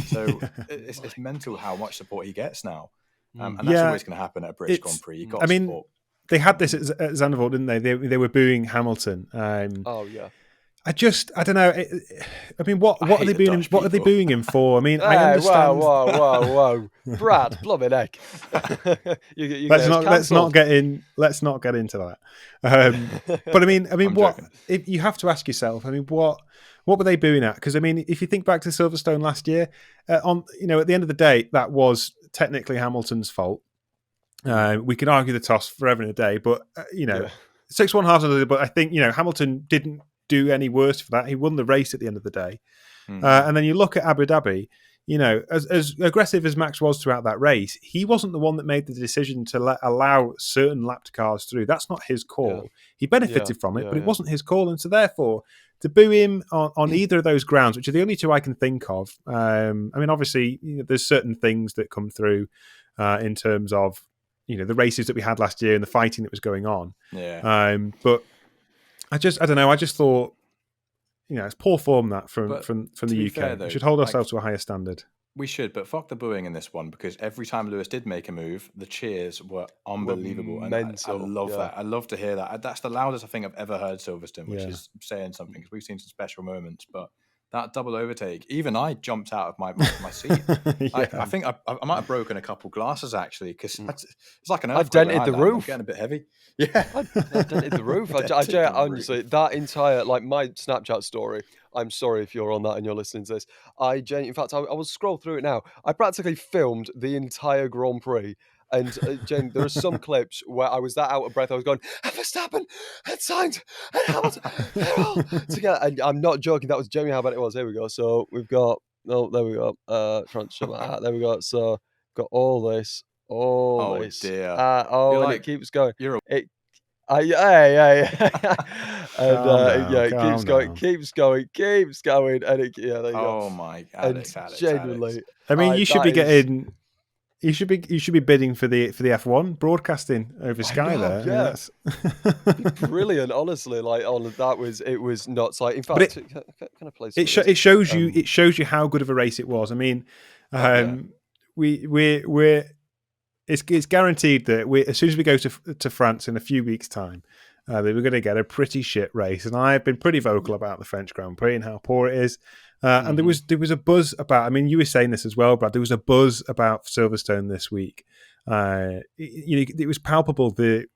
So it's mental how much support he gets now, and that's always going to happen at a British Grand Prix. You've got support. They had this at Zandvoort, didn't they? They were booing Hamilton. I don't know. I mean, what are they booing him? What are they booing him for? I mean, I understand. Whoa, Brad, blooming heck. Let's not get into that. But I mean, what? If you have to ask yourself. I mean, what were they booing at? Because I mean, if you think back to Silverstone last year, at the end of the day, that was technically Hamilton's fault. We can argue the toss forever and a day, but 6-1 halves. But I think Hamilton didn't do any worse for that. He won the race at the end of the day. And then you look at Abu Dhabi, as aggressive as Max was throughout that race, he wasn't the one that made the decision to allow certain lapped cars through. That's not his call. He benefited from it, but it wasn't his call. And so therefore, to boo him on either of those grounds, which are the only two I can think of, I mean, obviously, there's certain things that come through in terms of, the races that we had last year and the fighting that was going on. But I don't know. I just thought, it's poor form that from the UK. Fair, though, we should hold ourselves to a higher standard. We should, but fuck the booing in this one, because every time Lewis did make a move, the cheers were unbelievable. And I love that. I love to hear that. That's the loudest I think I've ever heard Silverstone, which is saying something, because we've seen some special moments, but that double overtake, even I jumped out of my seat. I think I might have broken a couple glasses actually, because it's like an earthquake. I dented the roof. I'm getting a bit heavy. Yeah, I dented the roof. Honestly, that entire, like, my Snapchat story. I'm sorry if you're on that and you're listening to this. In fact, I will scroll through it now. I practically filmed the entire Grand Prix. And Jane, there are some clips where I was that out of breath. I was going, Verstappen had signed, and Hamilton, they're all together. And I'm not joking. That was genuinely how bad it was. Here we go. So we've got, there we go. Trying to show my hat. There we go. So got all this. Dear. And it keeps going. Yeah. And it keeps down. keeps going, and there you go. Oh my, Alex, genuinely, I mean, you should be getting. You should be bidding for the F1 broadcasting over Sky there. Yeah, that's brilliant. Honestly, like all of that was nuts. Like, in fact, can I play? It shows you how good of a race it was. I mean, it's guaranteed that as soon as we go to France in a few weeks' time, that we're going to get a pretty shit race. And I've been pretty vocal about the French Grand Prix and how poor it is. And there was a buzz about. I mean, you were saying this as well, Brad. There was a buzz about Silverstone this week. It was palpable, the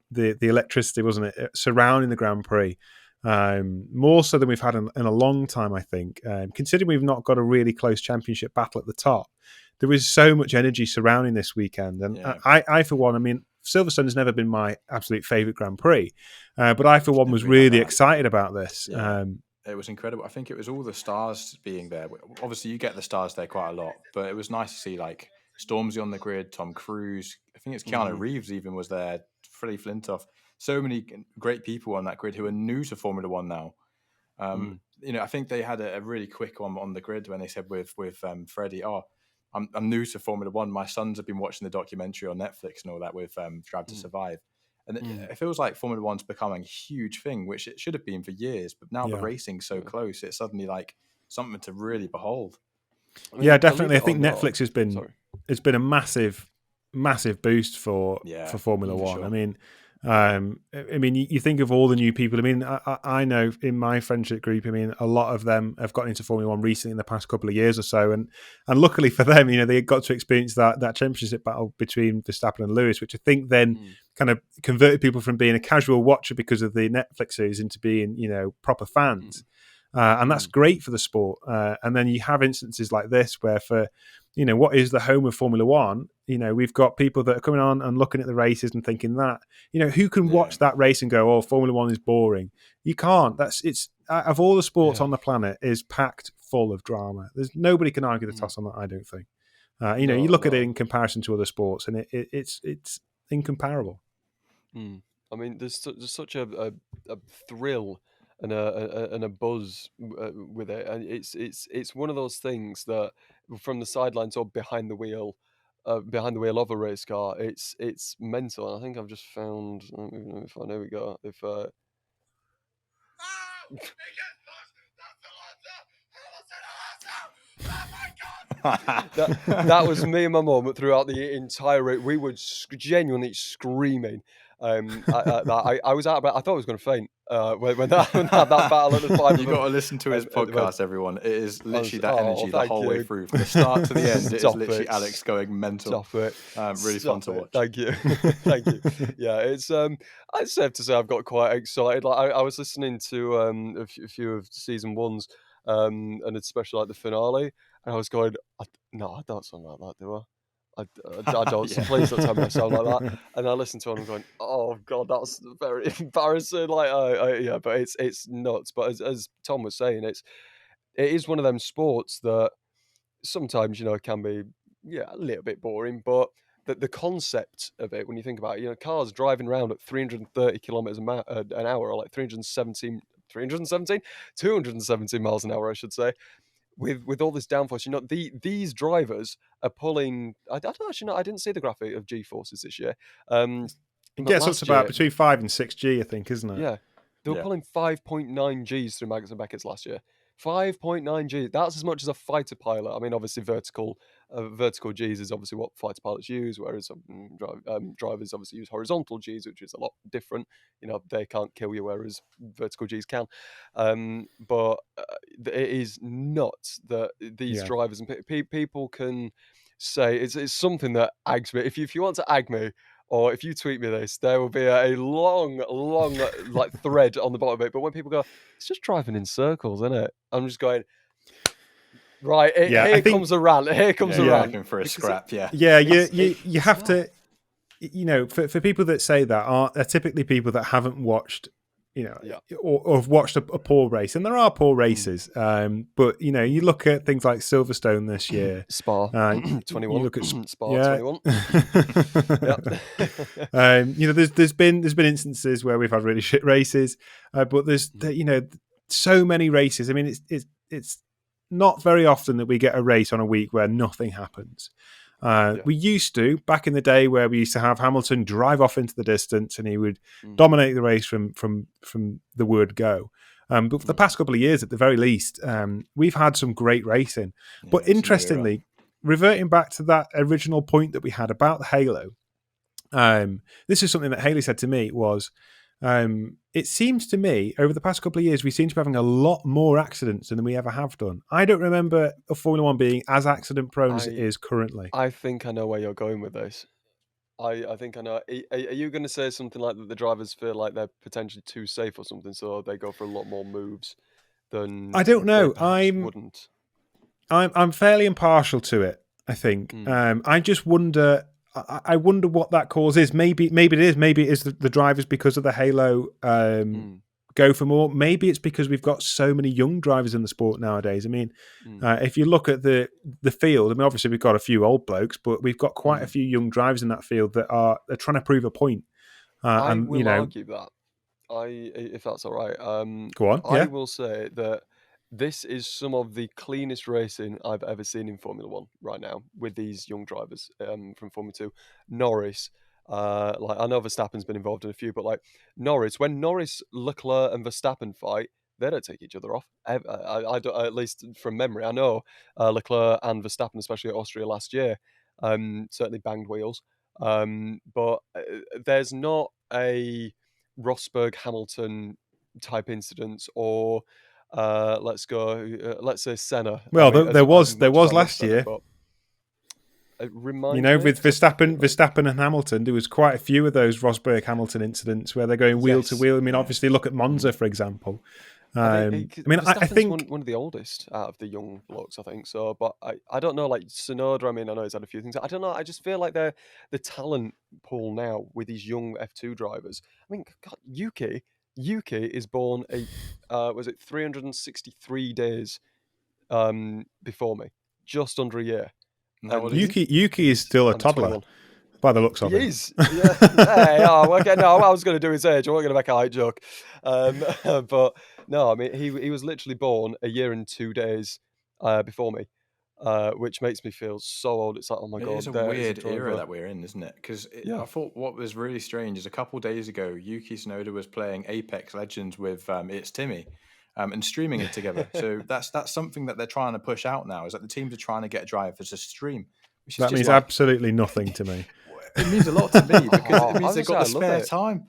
electricity, wasn't it, surrounding the Grand Prix, more so than we've had in a long time. I think, considering we've not got a really close championship battle at the top, there was so much energy surrounding this weekend. And I for one, I mean, Silverstone has never been my absolute favourite Grand Prix, but I for one was really excited about this. Yeah. It was incredible. I think it was all the stars being there. Obviously, you get the stars there quite a lot, but it was nice to see like Stormzy on the grid, Tom Cruise. I think it's Keanu Reeves even was there, Freddie Flintoff. So many great people on that grid who are new to Formula One now. I think they had a really quick one on the grid when they said with Freddie, I'm new to Formula One. My sons have been watching the documentary on Netflix and all that with Drive to Survive. And it feels like Formula One's becoming a huge thing, which it should have been for years. But now the racing's so close, it's suddenly like something to really behold. I mean, definitely. I think Netflix has been a massive boost for Formula One. Sure. I mean, you think of all the new people. I mean, I know in my friendship group, I mean, a lot of them have gotten into Formula One recently in the past couple of years or so, and luckily for them, they got to experience that championship battle between Verstappen and Lewis, which I think then kind of converted people from being a casual watcher because of the Netflix series into being, proper fans. And that's great for the sport. And then you have instances like this where for, what is the home of Formula One, we've got people that are coming on and looking at the races and thinking that, who can watch that race and go, oh, Formula One is boring. You can't. It's of all the sports on the planet is packed full of drama. There's nobody can argue the toss on that, I don't think. You look at it in comparison to other sports and it's incomparable. I mean, there's such a thrill and a buzz with it, and it's one of those things that from the sidelines or behind the wheel of a race car, it's mental. And I think I've just found. There we go. That was me and my mum throughout the entire race. We were genuinely screaming. I was out of breath. I thought I was going to faint when that battle at the final. You got to listen to his podcast, everyone. It is literally that energy the whole way through, from the start to the end. It is literally Alex going mental. Stop it. Really fun to watch. Thank you, thank you. Yeah, it's. I'd have to say I've got quite excited. Like I was listening to a few of season ones, and especially like the finale, and I was going, no, I don't sound like that, do I? I don't. So please don't tell me I sound like that. And I listen to it and I'm going, oh god, that's very embarrassing. Like, but it's nuts. But as Tom was saying, it is one of them sports that sometimes can be a little bit boring, but the concept of it, when you think about it, cars driving around at 330 kilometers an hour, or like 217 miles an hour, I should say. With all this downforce, these drivers are pulling. I don't actually know. I didn't see the graphic of G forces this year. It gets up to about between 5 and 6 G, I think, isn't it? Yeah, they were pulling 5.9 Gs through Magnussen and Beckett's last year. 5.9 G. That's as much as a fighter pilot. I mean, obviously vertical Gs is obviously what fighter pilots use, whereas drivers obviously use horizontal Gs, which is a lot different. They can't kill you, whereas vertical Gs can. But it is nuts that these drivers and people can say it's something that aggs me. If you want to ag me, or if you tweet me this, there will be a long like thread on the bottom of it. But when people go, it's just driving in circles, isn't it? I'm just going, right. Here comes a rant. Here comes a rant. Looking for a scrap. You have to. For people that say that are typically people that haven't watched. Or have watched a poor race, and there are poor races. But you look at things like Silverstone this year, Spa 21. You look at Spa 21. There's been instances where we've had really shit races, but there's so many races. I mean, it's not very often that we get a race on a week where nothing happens. We used to, back in the day, where we used to have Hamilton drive off into the distance and he would dominate the race from the word go. But for the past couple of years, at the very least, we've had some great racing. But interestingly, reverting back to that original point that we had about the Halo, this is something that Haley said to me was, it seems to me over the past couple of years we seem to be having a lot more accidents than we ever have done. I don't remember a Formula One being as accident prone as it is currently. I think I know where you're going with this. I think I know. Are you going to say something like that the drivers feel like they're potentially too safe or something, so they go for a lot more moves than I don't know. Wouldn't. I'm fairly impartial to it, I think. I just wonder. I wonder what that cause is. Maybe it is. Maybe it is the drivers because of the Halo go for more. Maybe it's because we've got so many young drivers in the sport nowadays. I mean, if you look at the field, I mean, obviously we've got a few old blokes, but we've got quite a few young drivers in that field that they're trying to prove a point. I will argue that. If that's all right. Go on. I will say that this is some of the cleanest racing I've ever seen in Formula One right now with these young drivers from Formula 2. Norris, I know Verstappen's been involved in a few, but like Norris, when Norris, Leclerc and Verstappen fight, they don't take each other off. I don't, at least from memory. I know Leclerc and Verstappen, especially at Austria last year, certainly banged wheels. But there's not a Rosberg-Hamilton type incident or... let's say Senna. Well, there was last year. It reminds with Verstappen and Hamilton, there was quite a few of those Rosberg-Hamilton incidents where they're going wheel to wheel. I mean, obviously, look at Monza, for example. I think one of the oldest out of the young blokes, I think so. But I don't know, like Tsunoda. I mean, I know he's had a few things. I don't know. I just feel like they're the talent pool now with these young F2 drivers. I mean, God, Yuki is born 363 days before me, just under a year. Yuki is still a toddler 21. By the looks of it. He is. Yeah. Okay. No, I was going to do his age. I wasn't going to make a height joke. But no, I mean, he was literally born a year and 2 days before me. Which makes me feel so old. It's like, oh my God. It's a weird era that we're in, isn't it? Because I thought what was really strange is a couple of days ago, Yuki Tsunoda was playing Apex Legends with It's Timmy and streaming it together. So that's something that they're trying to push out now, is that the teams are trying to get drivers to stream. That means absolutely nothing to me. It means a lot to me because it means they've got the spare time.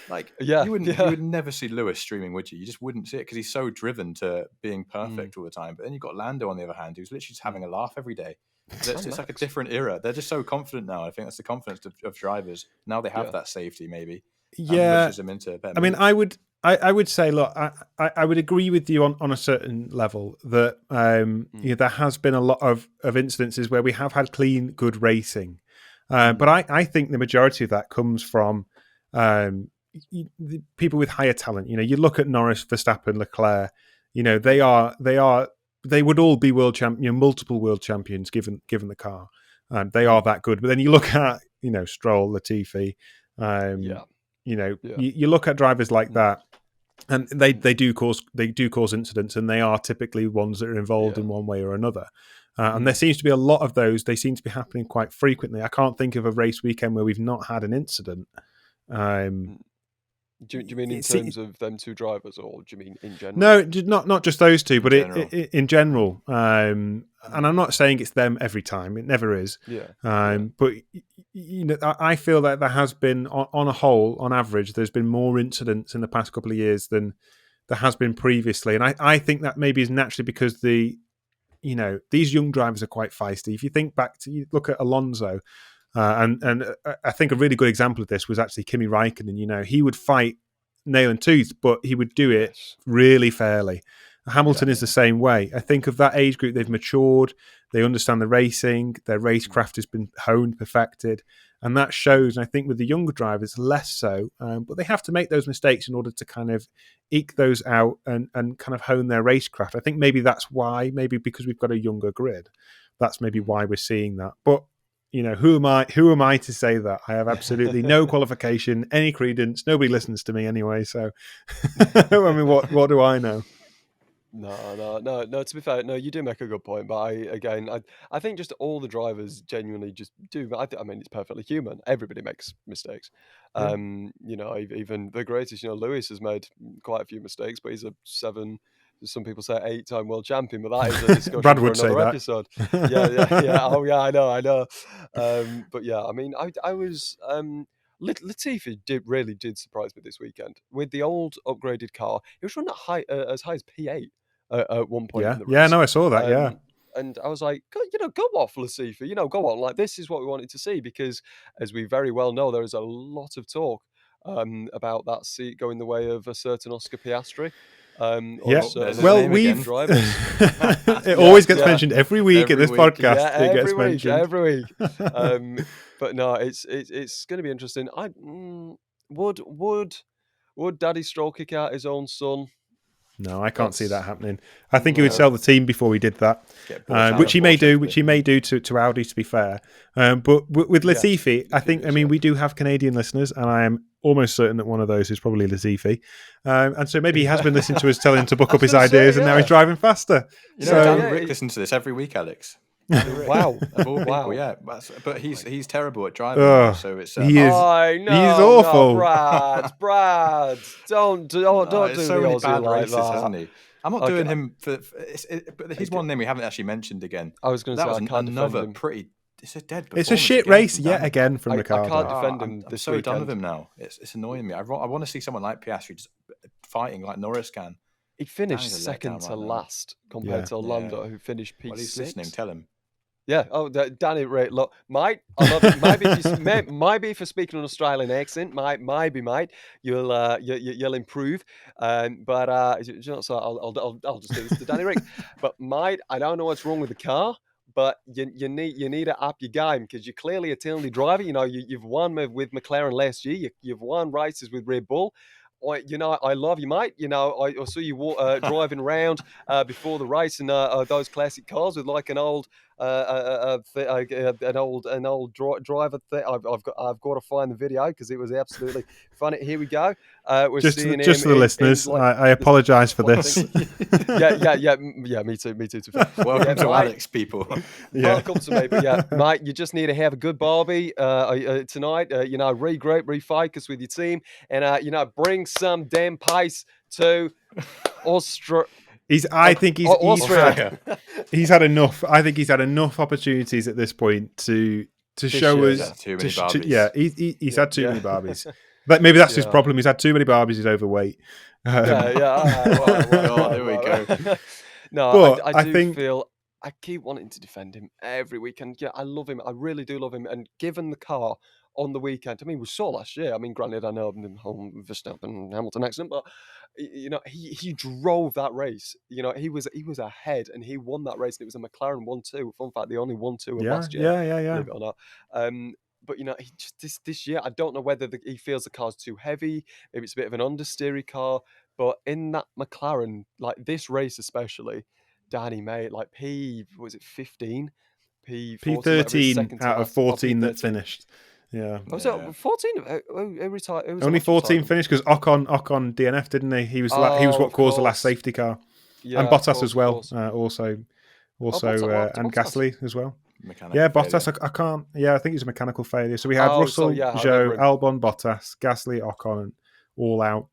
Like, you would never see Lewis streaming, would you? You just wouldn't see it because he's so driven to being perfect all the time. But then you've got Lando on the other hand, who's literally just having a laugh every day. It's like a different era. They're just so confident now. I think that's the confidence of drivers. Now they have that safety, maybe. Yeah. Them into better I mean, I would say, look, I would agree with you on a certain level that there has been a lot of incidences where we have had clean, good racing. But I think the majority of that comes from people with higher talent. You look at Norris, Verstappen, Leclerc. They would all be world champion, multiple world champions given the car. They are that good. But then you look at Stroll, Latifi. You look at drivers like that, and they do cause incidents, and they are typically ones that are involved in one way or another. And there seems to be a lot of those. They seem to be happening quite frequently. I can't think of a race weekend where we've not had an incident. Do you mean in It's- terms of them two drivers, or do you mean in general? No, not just those two, but general. in general. And I'm not saying it's them every time; it never is. Yeah. But I feel that there has been, on a whole, on average, there's been more incidents in the past couple of years than there has been previously, and I think that maybe is naturally because these young drivers are quite feisty. If you think back to, you look at Alonso, and I think a really good example of this was actually Kimi Raikkonen. He would fight nail and tooth, but he would do it really fairly. Hamilton is the same way. I think of that age group, they've matured, they understand the racing, their racecraft has been honed, perfected, and that shows. And I think with the younger drivers, less so, but they have to make those mistakes in order to kind of eke those out and kind of hone their racecraft. I think maybe that's why, maybe because we've got a younger grid, that's maybe why we're seeing that. But who am I to say that? I have absolutely no qualification, any credence. Nobody listens to me anyway. So, I mean, what do I know? No. To be fair, no, you do make a good point. But I think just all the drivers genuinely just do. I mean, it's perfectly human. Everybody makes mistakes. Yeah. Even the greatest. Lewis has made quite a few mistakes, but he's a 7. Some people say 8-time world champion, but that is a discussion Brad for would say another that. episode. Yeah. Oh yeah, I know. But yeah, I mean, I was. Latifi really did surprise me this weekend with the old upgraded car. He was running as high as P8 at one point in the race. Yeah, no, I saw that. Yeah, and I was like, go off, Latifi. Go on. Like, this is what we wanted to see, because, as we very well know, there is a lot of talk about that seat going the way of a certain Oscar Piastri. Yeah. Well, we've drivers. it always gets mentioned every week at this podcast. Yeah, it gets mentioned every week. But no, it's going to be interesting. Would Daddy Stroll kick out his own son? No, I can't see that happening. I think he would sell the team before he did that, which he may do. Which he may do to Audi, to be fair. But with Latifi, I think. I mean, we do have Canadian listeners, and I am almost certain that one of those is probably Latifi. And so maybe he has been listening to us, telling him to book up his ideas, and now he's driving faster. Dan Rick listens to this every week, Alex. Wow! Of all people, yeah. But he's terrible at driving. So it's he is. I know, he's awful. No, Brad, don't do so the many Aussie bad like races, that. hasn't he? I'm not doing him for. But he's one name we haven't actually mentioned again. I was going to say, that I was can't another defend him. pretty. It's a dead. It's a shit race yet again from Ricciardo. I can't defend him I'm this so weekend. done with him now. It's annoying me. I want to see someone like Piastri just fighting like Norris can. He finished second to last compared to Orlando, who finished P6. Well, he's listening. Tell him. Yeah. Oh, Danny, right. Look, mate, I love it. Maybe for speaking an Australian accent, maybe, mate, you'll improve. But so I'll just do this to Danny Rick. But mate, I don't know what's wrong with the car, but you need to up your game, because you're clearly a talented driver. You've won with McLaren last year. You've won races with Red Bull. I love you, mate. I saw you driving around before the race in those classic cars with like an old driver thing. I've got to find the video because it was absolutely funny. Here we go. We're seeing him just for the listeners. I apologise for this. Yeah. Me too. Welcome to Alex, people. Welcome to me. But mate, you just need to have a good barbie tonight. Regroup, refocus with your team, and bring some damn pace to Austria. I think he's had enough. I think he's had enough opportunities at this point to show us. Too many Barbies. He's had too many Barbies. But maybe that's his problem. He's had too many Barbies. He's overweight. There we go. No, I feel I keep wanting to defend him every weekend. Yeah, I love him. I really do love him. And given the car on the weekend, I mean, we saw last year. I mean, granted, I know Verstappen and Hamilton accident, but he drove that race. He was ahead, and he won that race. And it was a McLaren 1-2. Fun fact, they only won 2 last year. Yeah. Believe it or not. But he just this year, I don't know whether he feels the car's too heavy. Maybe it's a bit of an understeery car. But in that McLaren, like this race especially, Danny made like P15, P13 out of 14 that finished. Yeah. Was it 14? Who retired? Only 14 finished because Ocon DNF, didn't he? He was what caused the last safety car. Yeah, and Bottas as well. Also, and Gasly as well. Bottas. I can't. Yeah, I think it was a mechanical failure. So we had Russell, Zhou, Albon, Bottas, Gasly, Ocon, and all out.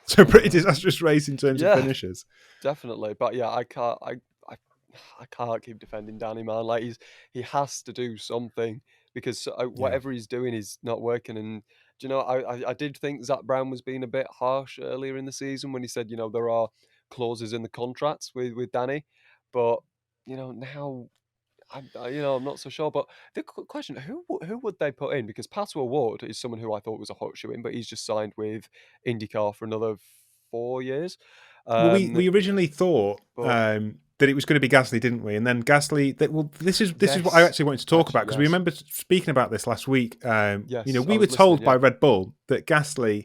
So pretty disastrous race in terms of finishes. Definitely, but yeah, I can't keep defending Danny, man. Like he has to do something because whatever he's doing is not working. And do you know, I did think Zach Brown was being a bit harsh earlier in the season when he said, you know, there are clauses in the contracts with Danny, but you know now. I'm not so sure, but the question: who would they put in? Because Pato O'Ward is someone who I thought was a hot shoe in, but he's just signed with IndyCar for another 4 years. Well, we originally thought that it was going to be Gasly, didn't we? And then Gasly. This is what I actually wanted to talk about because we remember speaking about this last week. We were told by Red Bull that Gasly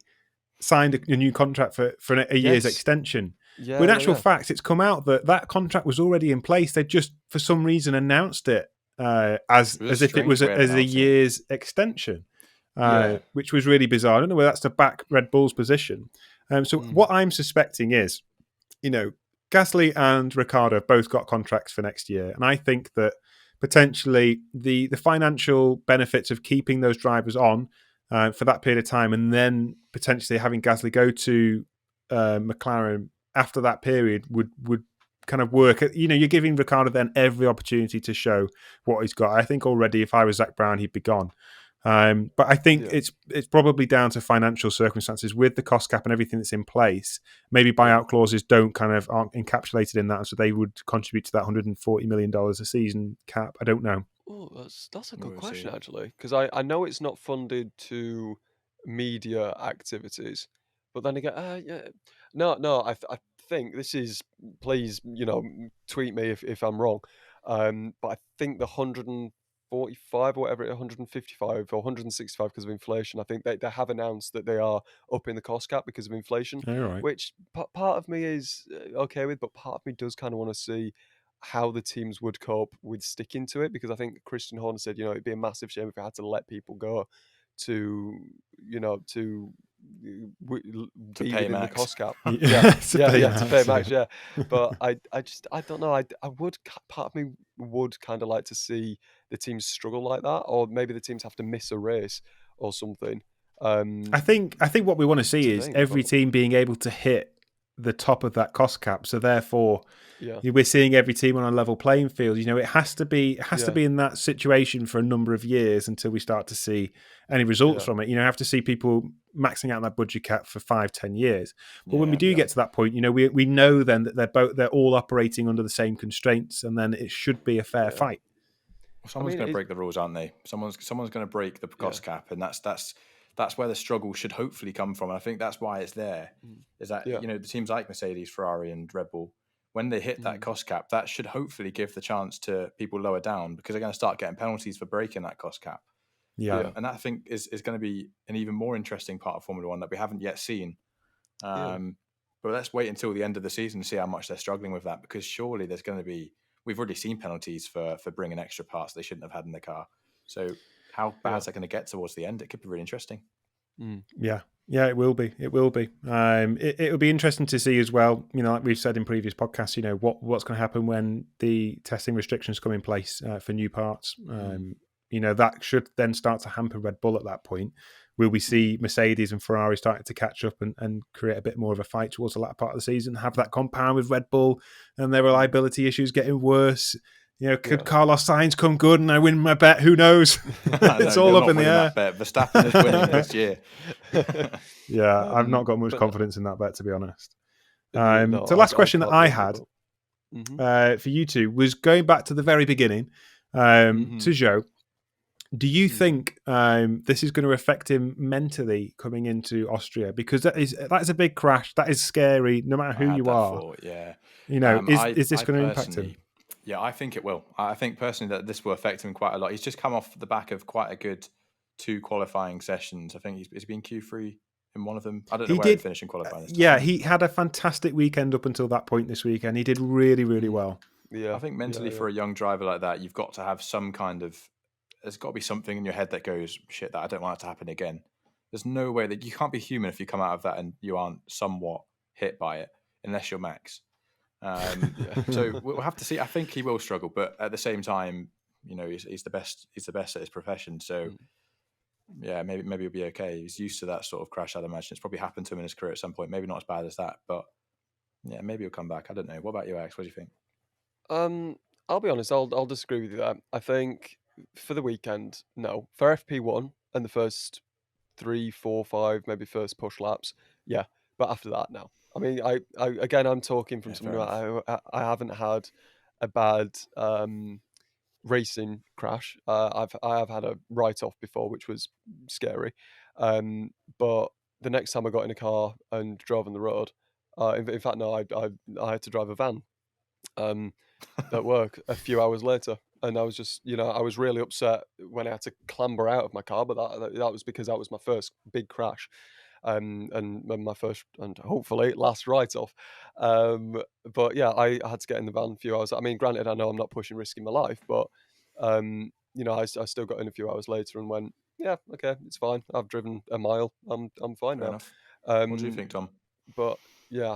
signed a new contract for a year's extension. Yeah, but in actual fact, it's come out that contract was already in place. They just, for some reason, announced it as if it was as a year's extension, which was really bizarre. I don't know whether that's to back Red Bull's position. What I'm suspecting is, Gasly and Ricciardo have both got contracts for next year, and I think that potentially the financial benefits of keeping those drivers on for that period of time, and then potentially having Gasly go to McLaren after that period would kind of work. You're giving Ricciardo then every opportunity to show what he's got. I think already if I was Zach Brown, he'd be gone. But I think it's probably down to financial circumstances with the cost cap and everything that's in place. Maybe buyout clauses aren't encapsulated in that, and so they would contribute to that $140 million a season cap. I don't know. Oh, that's a good question actually, because I know it's not funded to media activities, but then again, no, I think this is. Please, tweet me if I'm wrong, but I think the 145 or whatever, 155 or 165 because of inflation. I think they have announced that they are upping the cost cap because of inflation, which part of me is okay with, but part of me does kind of want to see how the teams would cope with sticking to it, because I think Christian Horner said, it'd be a massive shame if we had to let people go to be pay within max. the cost cap. To pay max. Yeah, but I don't know. Part of me would kind of like to see the teams struggle like that, or maybe the teams have to miss a race or something. I think what we want to see is every team being able to hit the top of that cost cap. So therefore, we're seeing every team on a level playing field. It has to be in that situation for a number of years until we start to see any results from it. You have to see people maxing out that budget cap for 5-10 years. But when we do get to that point, we know then that they're all operating under the same constraints, and then it should be a fair fight. Well, someone's going to break the rules, aren't they? Someone's going to break the cost cap, and that's where the struggle should hopefully come from. And I think that's why it's there. Is that the teams like Mercedes, Ferrari, and Red Bull, when they hit that cost cap, that should hopefully give the chance to people lower down, because they're going to start getting penalties for breaking that cost cap. And that I think is going to be an even more interesting part of Formula One that we haven't yet seen. But let's wait until the end of the season to see how much they're struggling with that, because surely there's going to be. We've already seen penalties for bringing extra parts they shouldn't have had in the car. So how bad is that going to get towards the end? It could be really interesting. Yeah, it will be. It will be. It will be interesting to see as well. Like we've said in previous podcasts, what's going to happen when the testing restrictions come in place for new parts. That should then start to hamper Red Bull at that point. Will we see Mercedes and Ferrari starting to catch up and create a bit more of a fight towards the latter part of the season? Have that compound with Red Bull and their reliability issues getting worse? Could Carlos Sainz come good and I win my bet? Who knows? It's all up in the air. Verstappen is winning next year. I've not got much confidence in that bet, to be honest. So last question that I had for you two was going back to the very beginning to Joe. Do you think this is going to affect him mentally coming into Austria? Because that is a big crash. That is scary, no matter who you are. Is this going to impact him? Yeah, I think it will. I think personally that this will affect him quite a lot. He's just come off the back of quite a good 2 qualifying sessions. I think he's been Q3 in one of them. I don't know where he finished in qualifying this time. Yeah, he had a fantastic weekend up until that point this weekend. He did really, really well. Yeah, I think mentally for a young driver like that, you've got to have some kind of. There's got to be something in your head that goes, shit, that I don't want it to happen again. There's no way that you can't be human if you come out of that and you aren't somewhat hit by it, unless you're Max. So we'll have to see. I think he will struggle, but at the same time, he's the best. He's the best at his profession. So yeah, maybe he'll be okay. He's used to that sort of crash, I'd imagine. It's probably happened to him in his career at some point. Maybe not as bad as that, but yeah, maybe he'll come back. I don't know. What about you, Alex? What do you think? I'll be honest. I'll disagree with you there. I think for the weekend, no. For FP1 and the first 3, 4, 5, maybe first push laps, yeah. But after that, no. I mean, I again, I'm talking from Yeah, someone fair who enough. I haven't had a bad racing crash. I have had a write off before, which was scary. But the next time I got in a car and drove on the road, in fact, no, I had to drive a van. At work a few hours later, and I was just, I was really upset when I had to clamber out of my car, but that was because that was my first big crash, and my first and hopefully last write-off. But yeah, I had to get in the van a few hours. I mean, granted, I know I'm not risking my life, but I still got in a few hours later and went, yeah, okay, it's fine. I've driven a mile. I'm fine Fair now. enough. What do you think, Tom? But yeah,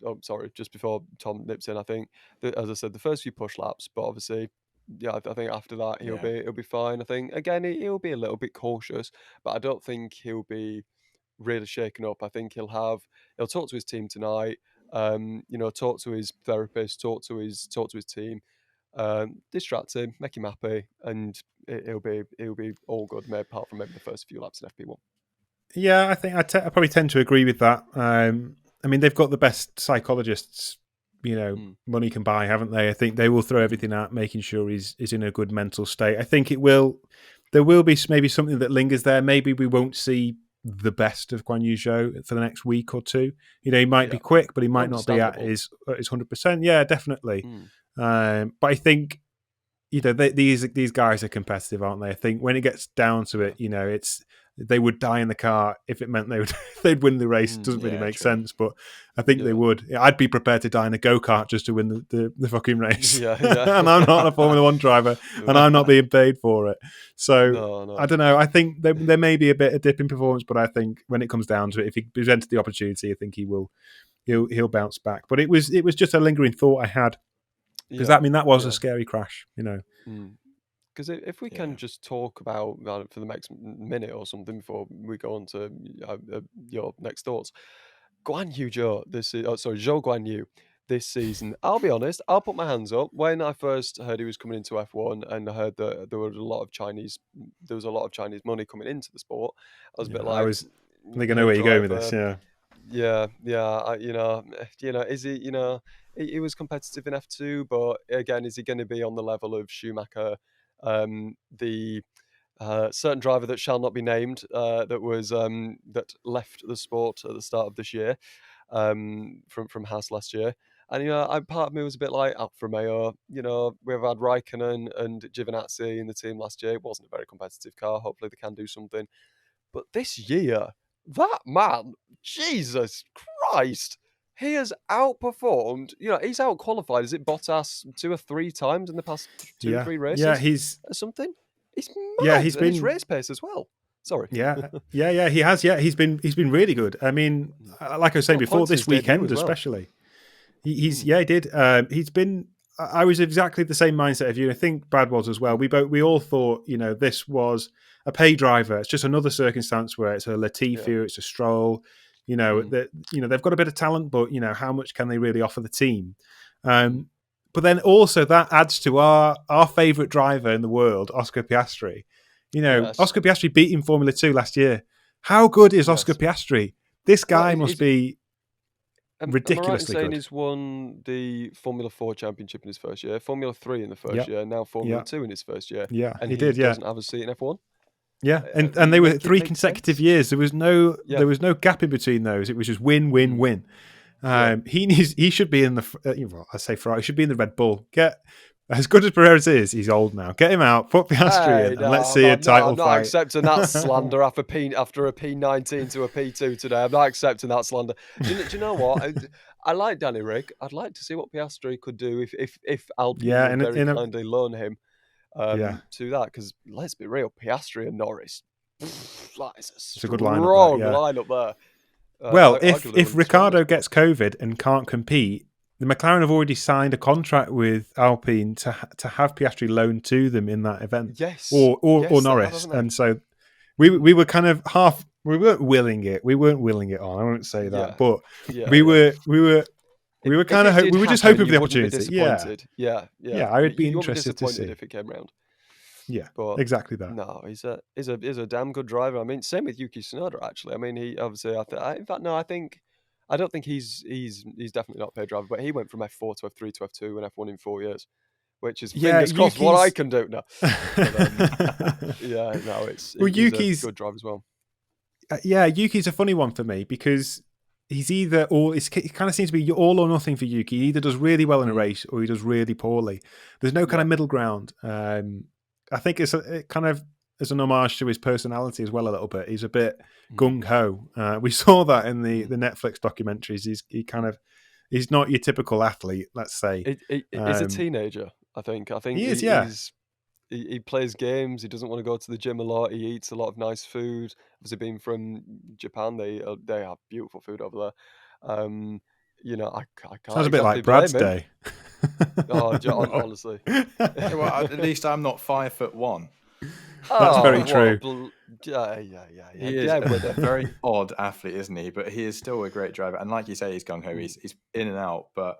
I'm sorry. Just before Tom nips in, I think that, as I said, the first few push laps, but obviously, yeah, I think after that Yeah. he'll be fine. I think again he'll be a little bit cautious, but I don't think he'll be really shaken up. I think he'll talk to his team tonight. Talk to his therapist, talk to his team, distract him, make him happy, and he'll be all good. Maybe apart from maybe the first few laps in FP1. Yeah, I think I probably tend to agree with that. I mean, they've got the best psychologists, money can buy, haven't they? I think they will throw everything at making sure he's in a good mental state. I think there will be maybe something that lingers there. Maybe we won't see the best of Guan Yu Zhou for the next week or two. He might be quick, but he might not be at his 100%. Yeah, definitely. But I think these guys are competitive, aren't they? I think when it gets down to it, they would die in the car if it meant they'd win the race. It doesn't really make sense, but I think they would. I'd be prepared to die in a go-kart just to win the fucking race. Yeah. And I'm not a Formula One driver, and I'm not being paid for it. So no. I don't know. I think there may be a bit of dip in performance, but I think when it comes down to it, if he presented the opportunity, I think he'll bounce back. But it was just a lingering thought I had. Because that was a scary crash, Because if we can just talk about it for the next minute or something before we go on to your next thoughts, Guan Yu Zhou, Zhou Guan Yu, this season, I'll be honest, I'll put my hands up. When I first heard he was coming into F1 and I heard that there was a lot of Chinese money coming into the sport, I was a bit like, I think I know where you're going with this. Yeah. Is he, he was competitive in F2, but again, is he going to be on the level of Schumacher, the certain driver that shall not be named, that left the sport at the start of this year, from Haas last year? And part of me was a bit like Alfa Romeo. We've had Raikkonen and Giovinazzi in the team last year. It wasn't a very competitive car. Hopefully, they can do something. But this year, that man, Jesus Christ, he has outperformed. He's outqualified. Is it Bottas 2 or 3 times in the past 2 or 3 races? Yeah, he's something. He's mad. Yeah, he's been his race pace as well. Sorry. Yeah, he has. Yeah, he's been really good. I mean, like I was saying before, this weekend especially, he did. He's been. I was exactly the same mindset of you. I think Brad was as well. We all thought, this was a pay driver. It's just another circumstance where it's a Latifi, it's a Stroll. That they've got a bit of talent, but how much can they really offer the team? But then also that adds to our favourite driver in the world, Oscar Piastri. Oscar Piastri beat in Formula 2 last year. How good is Oscar Piastri? This guy must be ridiculously am I right in saying good. he's won the Formula 4 championship in his first year, Formula 3 in the first year, now Formula 2 in his first year. Yeah, and he did. Doesn't have a seat in F1. Yeah, and they were 3 consecutive years. There was no gap in between those. It was just win, win, win. He should be in the. I say Ferrari. He should be in the Red Bull. Get as good as Perez is. He's old now. Get him out. Put Piastri in, and let's see a title fight. I'm not accepting that slander after a P19 to a P2 today. I'm not accepting that slander. Do you know what? I like Danny Rick. I'd like to see what Piastri could do if Alpine would very kindly loan him to that. Because let's be real, Piastri and Norris. It's a good lineup there. Well, if Ricciardo gets COVID and can't compete, the McLaren have already signed a contract with Alpine to have Piastri loaned to them in that event. Yes, or Norris, and so we were kind of we weren't willing it. We weren't willing it on. I won't say that, but Yeah, we were kind of we were just hoping for the opportunity. Yeah. I would be you won't be interested to disappointed see if it came round. Yeah, But exactly that. no, he's a damn good driver. I mean, same with Yuki Tsunoda actually. I mean, he obviously I don't think he's definitely not a paid driver, but he went from F4 to F3 to F2 and F1 in 4 years, which is fingers crossed what I can do now. But, he's Yuki's a good driver as well. Yuki's a funny one for me because he's either it kind of seems to be all or nothing for Yuki. He either does really well in a race or he does really poorly. There's no kind of middle ground. I think it kind of as an homage to his personality as well a little bit. He's a bit gung ho. We saw that in the Netflix documentaries. He's not your typical athlete, let's say. He's a teenager. I think he is. Yeah. He plays games. He doesn't want to go to the gym a lot. He eats a lot of nice food. Obviously, being from Japan, they have beautiful food over there. I can't. Sounds a bit like Brad's day. Honestly. Well, at least I'm not 5'1". That's very true. Yeah. He is a very odd athlete, isn't he? But he is still a great driver. And like you say, he's gung-ho. He's in and out. But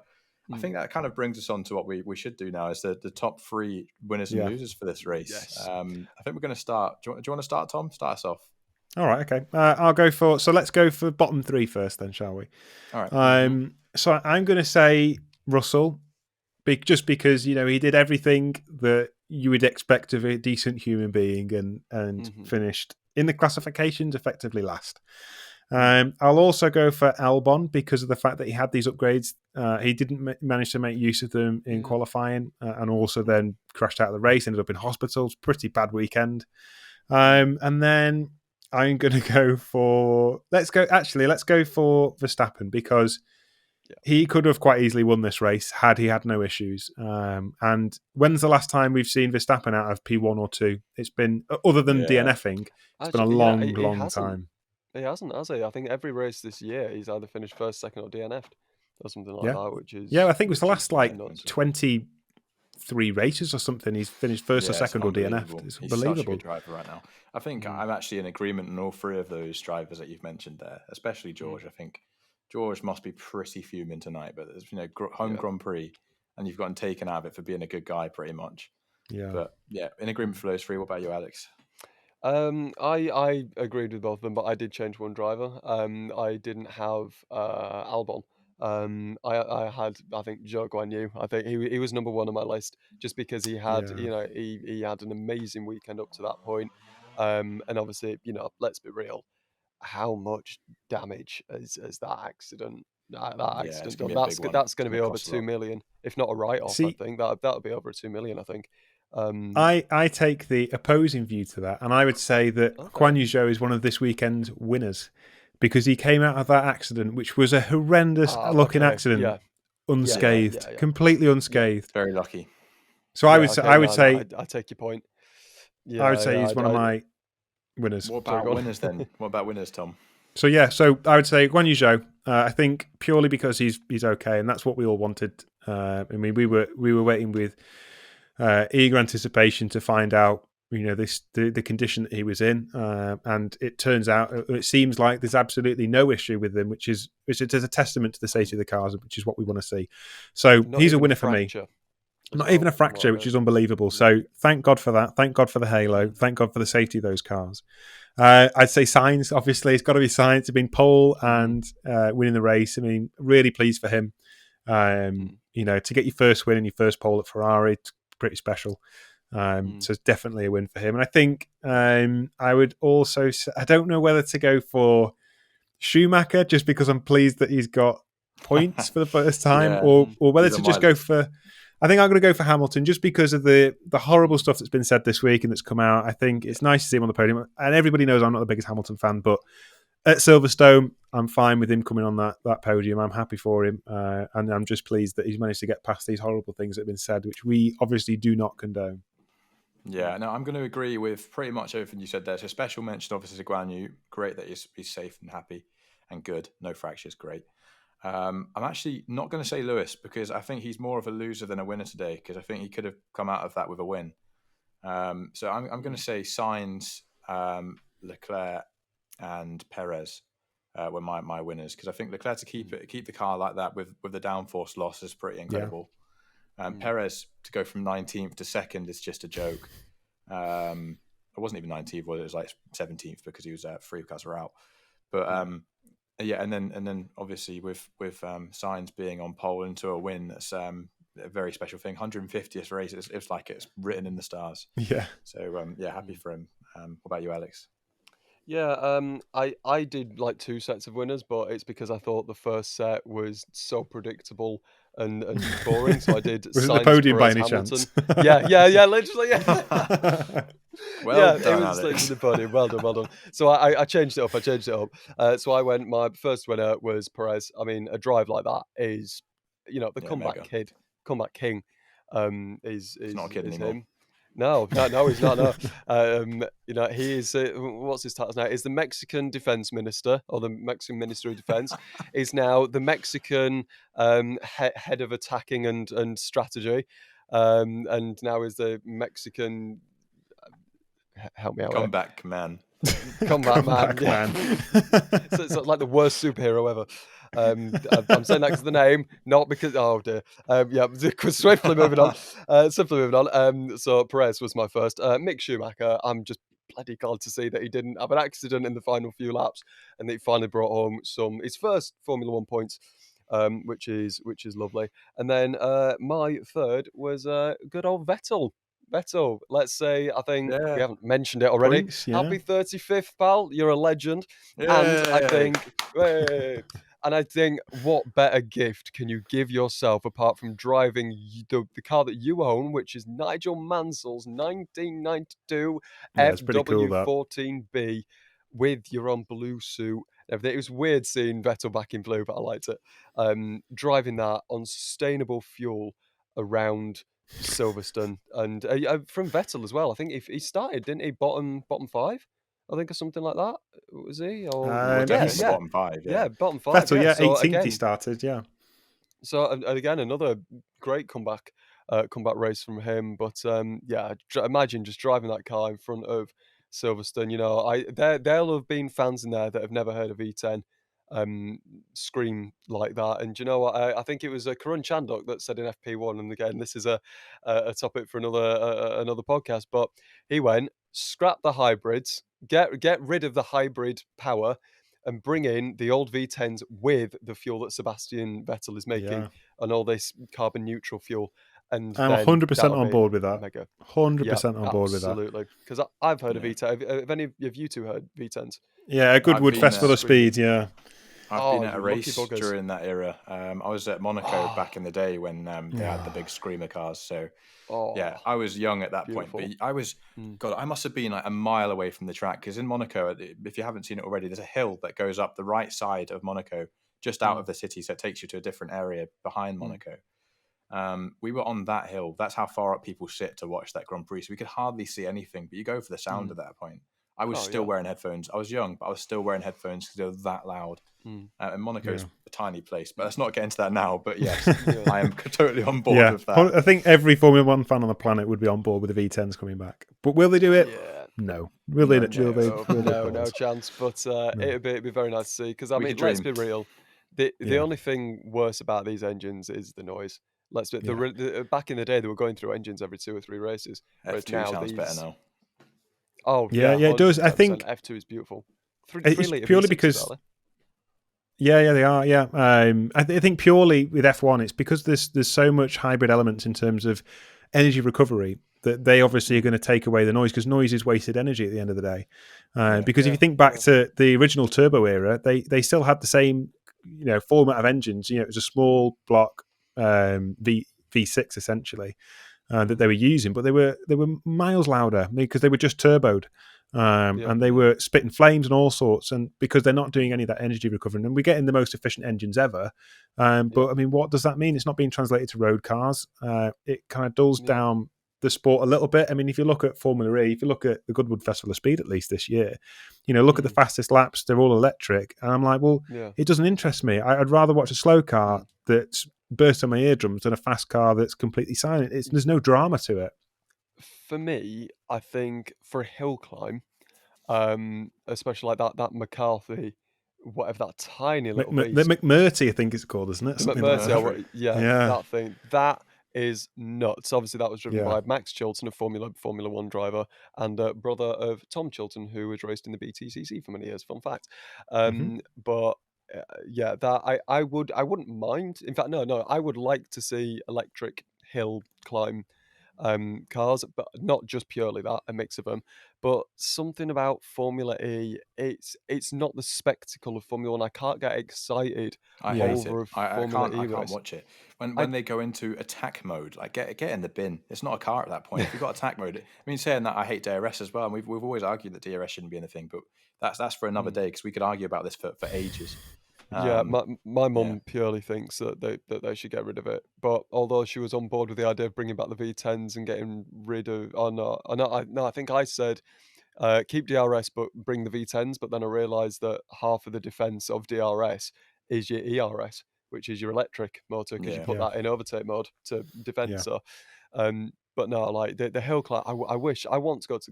I think that kind of brings us on to what we should do now is the top 3 winners and losers for this race. Yes. I think we're going to start. Do you want to start, Tom? Start us off. All right, okay. I'll go for... So let's go for bottom 3 first then, shall we? All right. So I'm going to say Russell, just because, he did everything that you would expect of a decent human being and finished in the classifications effectively last. I'll also go for Albon because of the fact that he had these upgrades. He didn't manage to make use of them in qualifying and also then crashed out of the race, ended up in hospitals. Pretty bad weekend. And then I'm going to go for... Let's go for Verstappen because he could have quite easily won this race had he had no issues. And when's the last time we've seen Verstappen out of P1 or 2? It's been, other than DNFing, it's been a long time. He hasn't, has he? I think every race this year he's either finished first, second, or DNF'd or something like that, which is... Yeah, I think it was the last 23 races or something. He's finished first or second or DNF'd. It's unbelievable. He's such a good driver right now. I think I'm actually in agreement on all 3 of those drivers that you've mentioned there, especially George. I think George must be pretty fuming tonight, but there's home Grand Prix, and you've gotten taken out of it for being a good guy, pretty much. Yeah. But in agreement for those 3. What about you, Alex? I agreed with both of them, but I did change one driver. I didn't have Albon. I had, I think, Zhou Guanyu. I think he was number 1 on my list just because he had, he had an amazing weekend up to that point. And obviously, let's be real. How much damage is that accident? That accident done? That's going to be over 2 million, if not a write-off. I think that'll be over 2 million. I think. I take the opposing view to that, and I would say that Guan Yu Zhou is one of this weekend's winners because he came out of that accident, which was a horrendous looking accident, unscathed, completely unscathed. Very lucky. So I would say I take your point. Yeah, I would say he's one of my winners. What about winners then? What about winners, Tom? So I would say Guan Yu Zhou. I think purely because he's okay, and that's what we all wanted. I mean, we were waiting with eager anticipation to find out, the condition that he was in, and it turns out, it seems like there's absolutely no issue with him, which is a testament to the safety of the cars, which is what we want to see. So he's a winner for me. Not even a fracture, which is unbelievable. So thank God for that. Thank God for the halo. Thank God for the safety of those cars. I'd say Sainz, obviously, it's got to be Sainz. It's been pole and winning the race. I mean, really pleased for him. To get your first win and your first pole at Ferrari, it's pretty special. So it's definitely a win for him. And I think I would also say, I don't know whether to go for Schumacher just because I'm pleased that he's got points for the first time, or whether to just go for... I think I'm going to go for Hamilton just because of the horrible stuff that's been said this week and that's come out. I think it's nice to see him on the podium. And everybody knows I'm not the biggest Hamilton fan, but at Silverstone, I'm fine with him coming on that podium. I'm happy for him. And I'm just pleased that he's managed to get past these horrible things that have been said, which we obviously do not condone. Yeah, no, I'm going to agree with pretty much everything you said there. So special mention, obviously, to Guan Yu. Great that he's safe and happy and good. No fractures, great. I'm actually not going to say Lewis because I think he's more of a loser than a winner today because I think he could have come out of that with a win. So I'm going to say Sainz, Leclerc and Perez were my winners, because I think Leclerc to keep the car like that with the downforce loss is pretty incredible. Perez to go from 19th to 2nd is just a joke. It wasn't even 19th, it was like 17th because he was 3 cars were out. But and then obviously with Sainz being on pole into a win, that's a very special thing. 150th race, it's like it's written in the stars. Yeah. So happy for him. What about you, Alex? Yeah, I did like 2 sets of winners, but it's because I thought the first set was so predictable and boring. So I did Was it Sainz, the podium Perez, by any Hamilton. chance? Yeah, literally. Yeah. Well yeah, done, it was Alex. literally the podium. Well done. So I changed it up. So I went. My first winner was Perez. I mean, a drive like that is, the comeback mega. comeback king. Is not a kid anymore. him. No, he's not. No, he is. What's his title now? Is the Mexican Defense Minister, or the Mexican Minister of Defense? Is now the Mexican head of attacking and strategy, and now is the Mexican. Help me out. Comeback man. Combat man. So it's like the worst superhero ever. I'm saying that because of the name, not because. Oh dear. Swiftly moving on. So Perez was my first. Mick Schumacher. I'm just bloody glad to see that he didn't have an accident in the final few laps, and that he finally brought home his first Formula One points, which is lovely. And then my third was good old Vettel. Let's say, I think we haven't mentioned it already. Points, yeah. Happy 35th, pal. You're a legend. Yeah. And I think, what better gift can you give yourself apart from driving the car that you own, which is Nigel Mansell's 1992 FW14B with your own blue suit. Everything. It was weird seeing Vettel back in blue, but I liked it. Driving that on sustainable fuel around Silverstone, and from Vettel as well. I think if he started, didn't he? Bottom 5, I think, or something like that. Was he? Or bottom 5. Yeah, bottom 5. Vettel, So 18th again, he started. Yeah. So and again, another great comeback race from him. But imagine just driving that car in front of Silverstone. There'll have been fans in there that have never heard of E10 scream like that. And you know what? I think it was Karun Chandok that said in FP1, and again, this is a topic for another podcast. But he went, scrap the hybrids, get rid of the hybrid power, and bring in the old V10s with the fuel that Sebastian Vettel is making, and all this carbon neutral fuel. And I'm 100% on board with that. 100% on board with that. Absolutely, because I've heard of V10. Have any of you two heard V10s? Yeah, a Goodwood Festival of Speed. Yeah, I've been at a race during that era. I was at Monaco back in the day when they had the big screamer cars. So I was young at that point. But I was, I must have been like a mile away from the track, because in Monaco, if you haven't seen it already, there's a hill that goes up the right side of Monaco, just out of the city. So it takes you to a different area behind Monaco. We were on that hill. That's how far up people sit to watch that Grand Prix. So we could hardly see anything, but you go for the sound at that point. I was still wearing headphones. I was young, but I was still wearing headphones because they were that loud. And Monaco's a tiny place, but let's not get into that now. But yes, I am totally on board with that. I think every Formula One fan on the planet would be on board with the V10s coming back. But will they do it? Yeah. No. Will they? No chance. But it'd be very nice to see, because I mean, let's be real. The only thing worse about these engines is the noise. Back in the day, they were going through engines every 2 or 3 races. F2 sounds better now. Oh yeah, it does. I think F2 is beautiful. It's purely because they are. Yeah, I think purely with F1, it's because there's so much hybrid elements in terms of energy recovery that they obviously are going to take away the noise, because noise is wasted energy at the end of the day. Because if you think back to the original turbo era, they still had the same format of engines. It was a small block V6 essentially. That they were using, but they were miles louder because they were just turboed, and they were spitting flames and all sorts. And because they're not doing any of that energy recovery, and we're getting the most efficient engines ever. But I mean, what does that mean? It's not being translated to road cars. It kind of dulls down the sport a little bit. I mean, if you look at Formula E, if you look at the Goodwood Festival of Speed, at least this year, look at the fastest laps. They're all electric, and I'm like, well, it doesn't interest me. I'd rather watch a slow car that's burst on my eardrums than a fast car that's completely silent. There's no drama to it. For me, I think for a hill climb, especially like that McCarthy, whatever that tiny little the beast. McMurty, I think it's called, isn't it? The Something like McMurty, that. yeah, that thing. That is nuts. Obviously, that was driven Yeah. by Max Chilton, a Formula One driver, and brother of Tom Chilton, who was raced in the BTCC for many years. Fun fact. But yeah, that I wouldn't mind. In fact, no, I would like to see electric hill climb cars, but not just purely that, a mix of them. But something about Formula E, it's not the spectacle of Formula One. I can't get excited I hate over it. a Formula E I race. can't watch it. When they go into attack mode, like get in the bin. It's not a car at that point. If you've got attack mode, I mean, saying that, I hate DRS as well, and we've always argued that DRS shouldn't be anything, but that's for another day, because we could argue about this for ages. Yeah, my mum purely thinks that they should get rid of it. But although she was on board with the idea of bringing back the V10s and getting rid of, I think I said keep DRS but bring the V10s. But then I realised that half of the defence of DRS is your ERS, which is your electric motor, because you put that in overtake mode to defend. Yeah. So, but no, like the hill climb, I really want to go to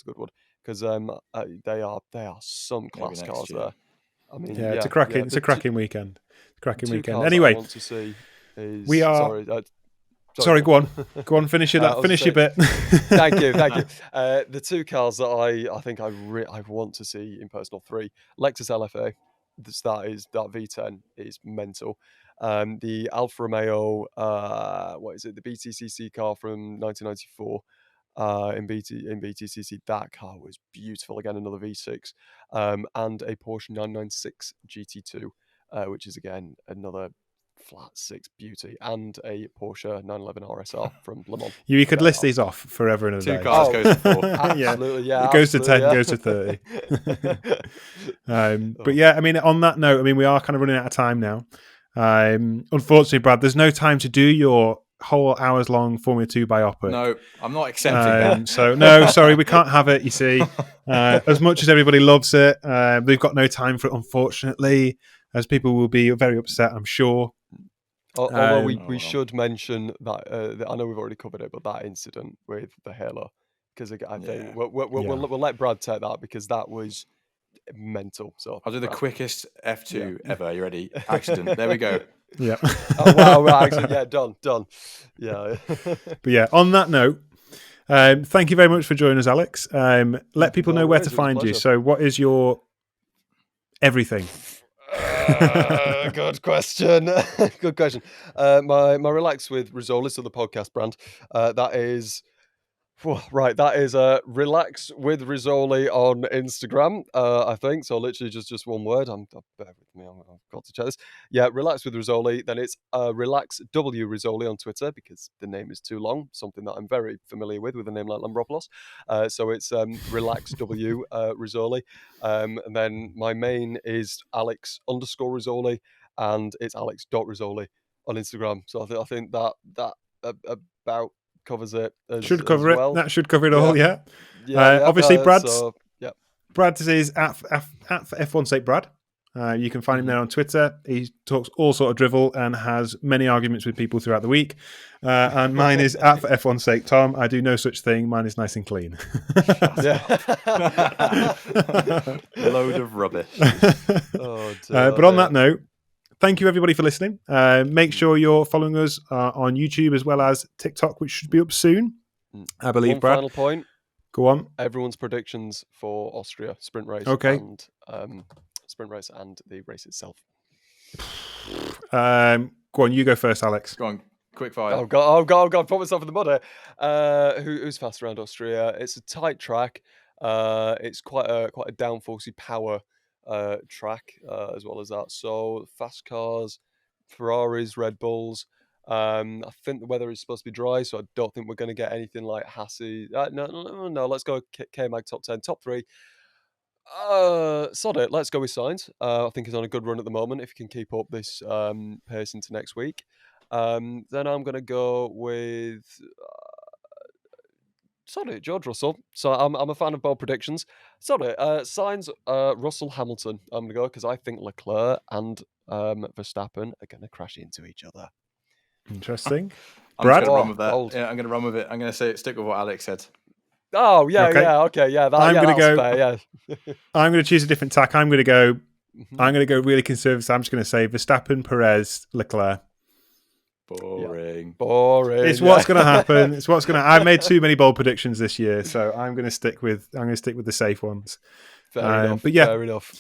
Goodwood, because they are some class cars there. I mean, it's a cracking weekend. Anyway, I want to see is, we are. Sorry, go on. Finish your bit. Thank you. The two cars that I think I want to see in person, or three: Lexus LFA. That V10 is mental. The Alfa Romeo, the BTCC car from 1994. In BTCC, that car was beautiful. Again, another V6, and a Porsche 996 GT2, which is again another flat six beauty, and a Porsche 911 RSR from Le Mans. You could list these off forever and a day. Two cars goes to 4. Absolutely, yeah. It goes to 10, goes to 30. But yeah, I mean, on that note, I mean, we are kind of running out of time now. Unfortunately, Brad, there's no time to do your whole hours-long Formula 2 biopic. No, I'm not accepting that. So, no, sorry, we can't have it, you see. As much as everybody loves it, they've got no time for it, unfortunately, as people will be very upset, I'm sure. Although we should mention that, I know we've already covered it, but that incident with the Halo, because I think we'll let Brad take that, because that was mental. So I'll do the quickest F2 ever. You ready? Accident. There we go. Yeah. Oh, wow, accident. Yeah, done. Yeah. But yeah, on that note, thank you very much for joining us, Alex. Let people know where to find you. So what is your everything? Good question. My Relax with Rizzoli, so the podcast brand. That is Relax with Rizzoli on Instagram, I think. So literally just one word. Bear with me, I've got to check this. Yeah, Relax with Rizzoli. Then it's Relax W Rizzoli on Twitter, because the name is too long, something that I'm very familiar with a name like Lambropoulos. So it's Relax W Rizzoli. And then my main is Alex _Rizzoli, and it's Alex.Rizzoli on Instagram. So I think that about covers it. Should cover it. That should cover it all. Yeah. Obviously, Brad's is at F1 sake Brad. You can find him there on Twitter. He talks all sort of drivel and has many arguments with people throughout the week. And mine is at F1 sake Tom. I do no such thing. Mine is nice and clean. Load of rubbish. But on that note, thank you, everybody, for listening. Make sure you're following us on YouTube as well as TikTok, which should be up soon, I believe, Brad. Final point. Go on. Everyone's predictions for Austria sprint race. Okay. And sprint race and the race itself. Go on, you go first, Alex. Go on, quick fire. Oh God! Put myself in the mud here. Who's fast around Austria? It's a tight track. It's quite a downforcey power track, as well as that. So fast cars, Ferraris, Red Bulls. I think the weather is supposed to be dry, so I don't think we're going to get anything like Hassie. No. Let's go K-Mag top 10, top 3. Sod it. Let's go with Sainz. I think he's on a good run at the moment. If he can keep up this pace into next week, then I'm going to go with George Russell. So I'm a fan of bold predictions. Sainz, Russell, Hamilton. I'm going to go because I think Leclerc and Verstappen are going to crash into each other. Interesting. I'm going to run with that. I'm going to run with it. I'm going to stick with what Alex said. Oh yeah, Okay. okay, yeah. I'm yeah, gonna that's go. fair, yeah. I'm going to choose a different tack. I'm going to go. I'm going to go really conservative. I'm just going to say Verstappen, Perez, Leclerc. Boring. Boring. It's what's going to happen. It's what's going to. I've made too many bold predictions this year, so I'm going to stick with. I'm going to stick with the safe ones. Fair enough. But yeah, fair enough.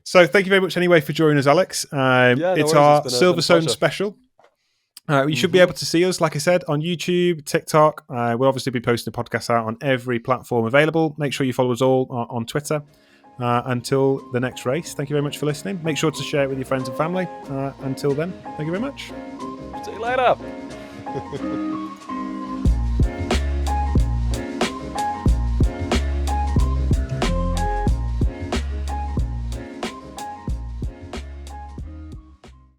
So thank you very much anyway for joining us, Alex. No it's worries. our It's been a Silverstone pleasure. special. You should be able to see us, like I said, on YouTube, TikTok. We'll obviously be posting the podcast out on every platform available. Make sure you follow us all on Twitter. Until the next race, thank you very much for listening. Make sure to share it with your friends and family. Until then, thank you very much. See you later.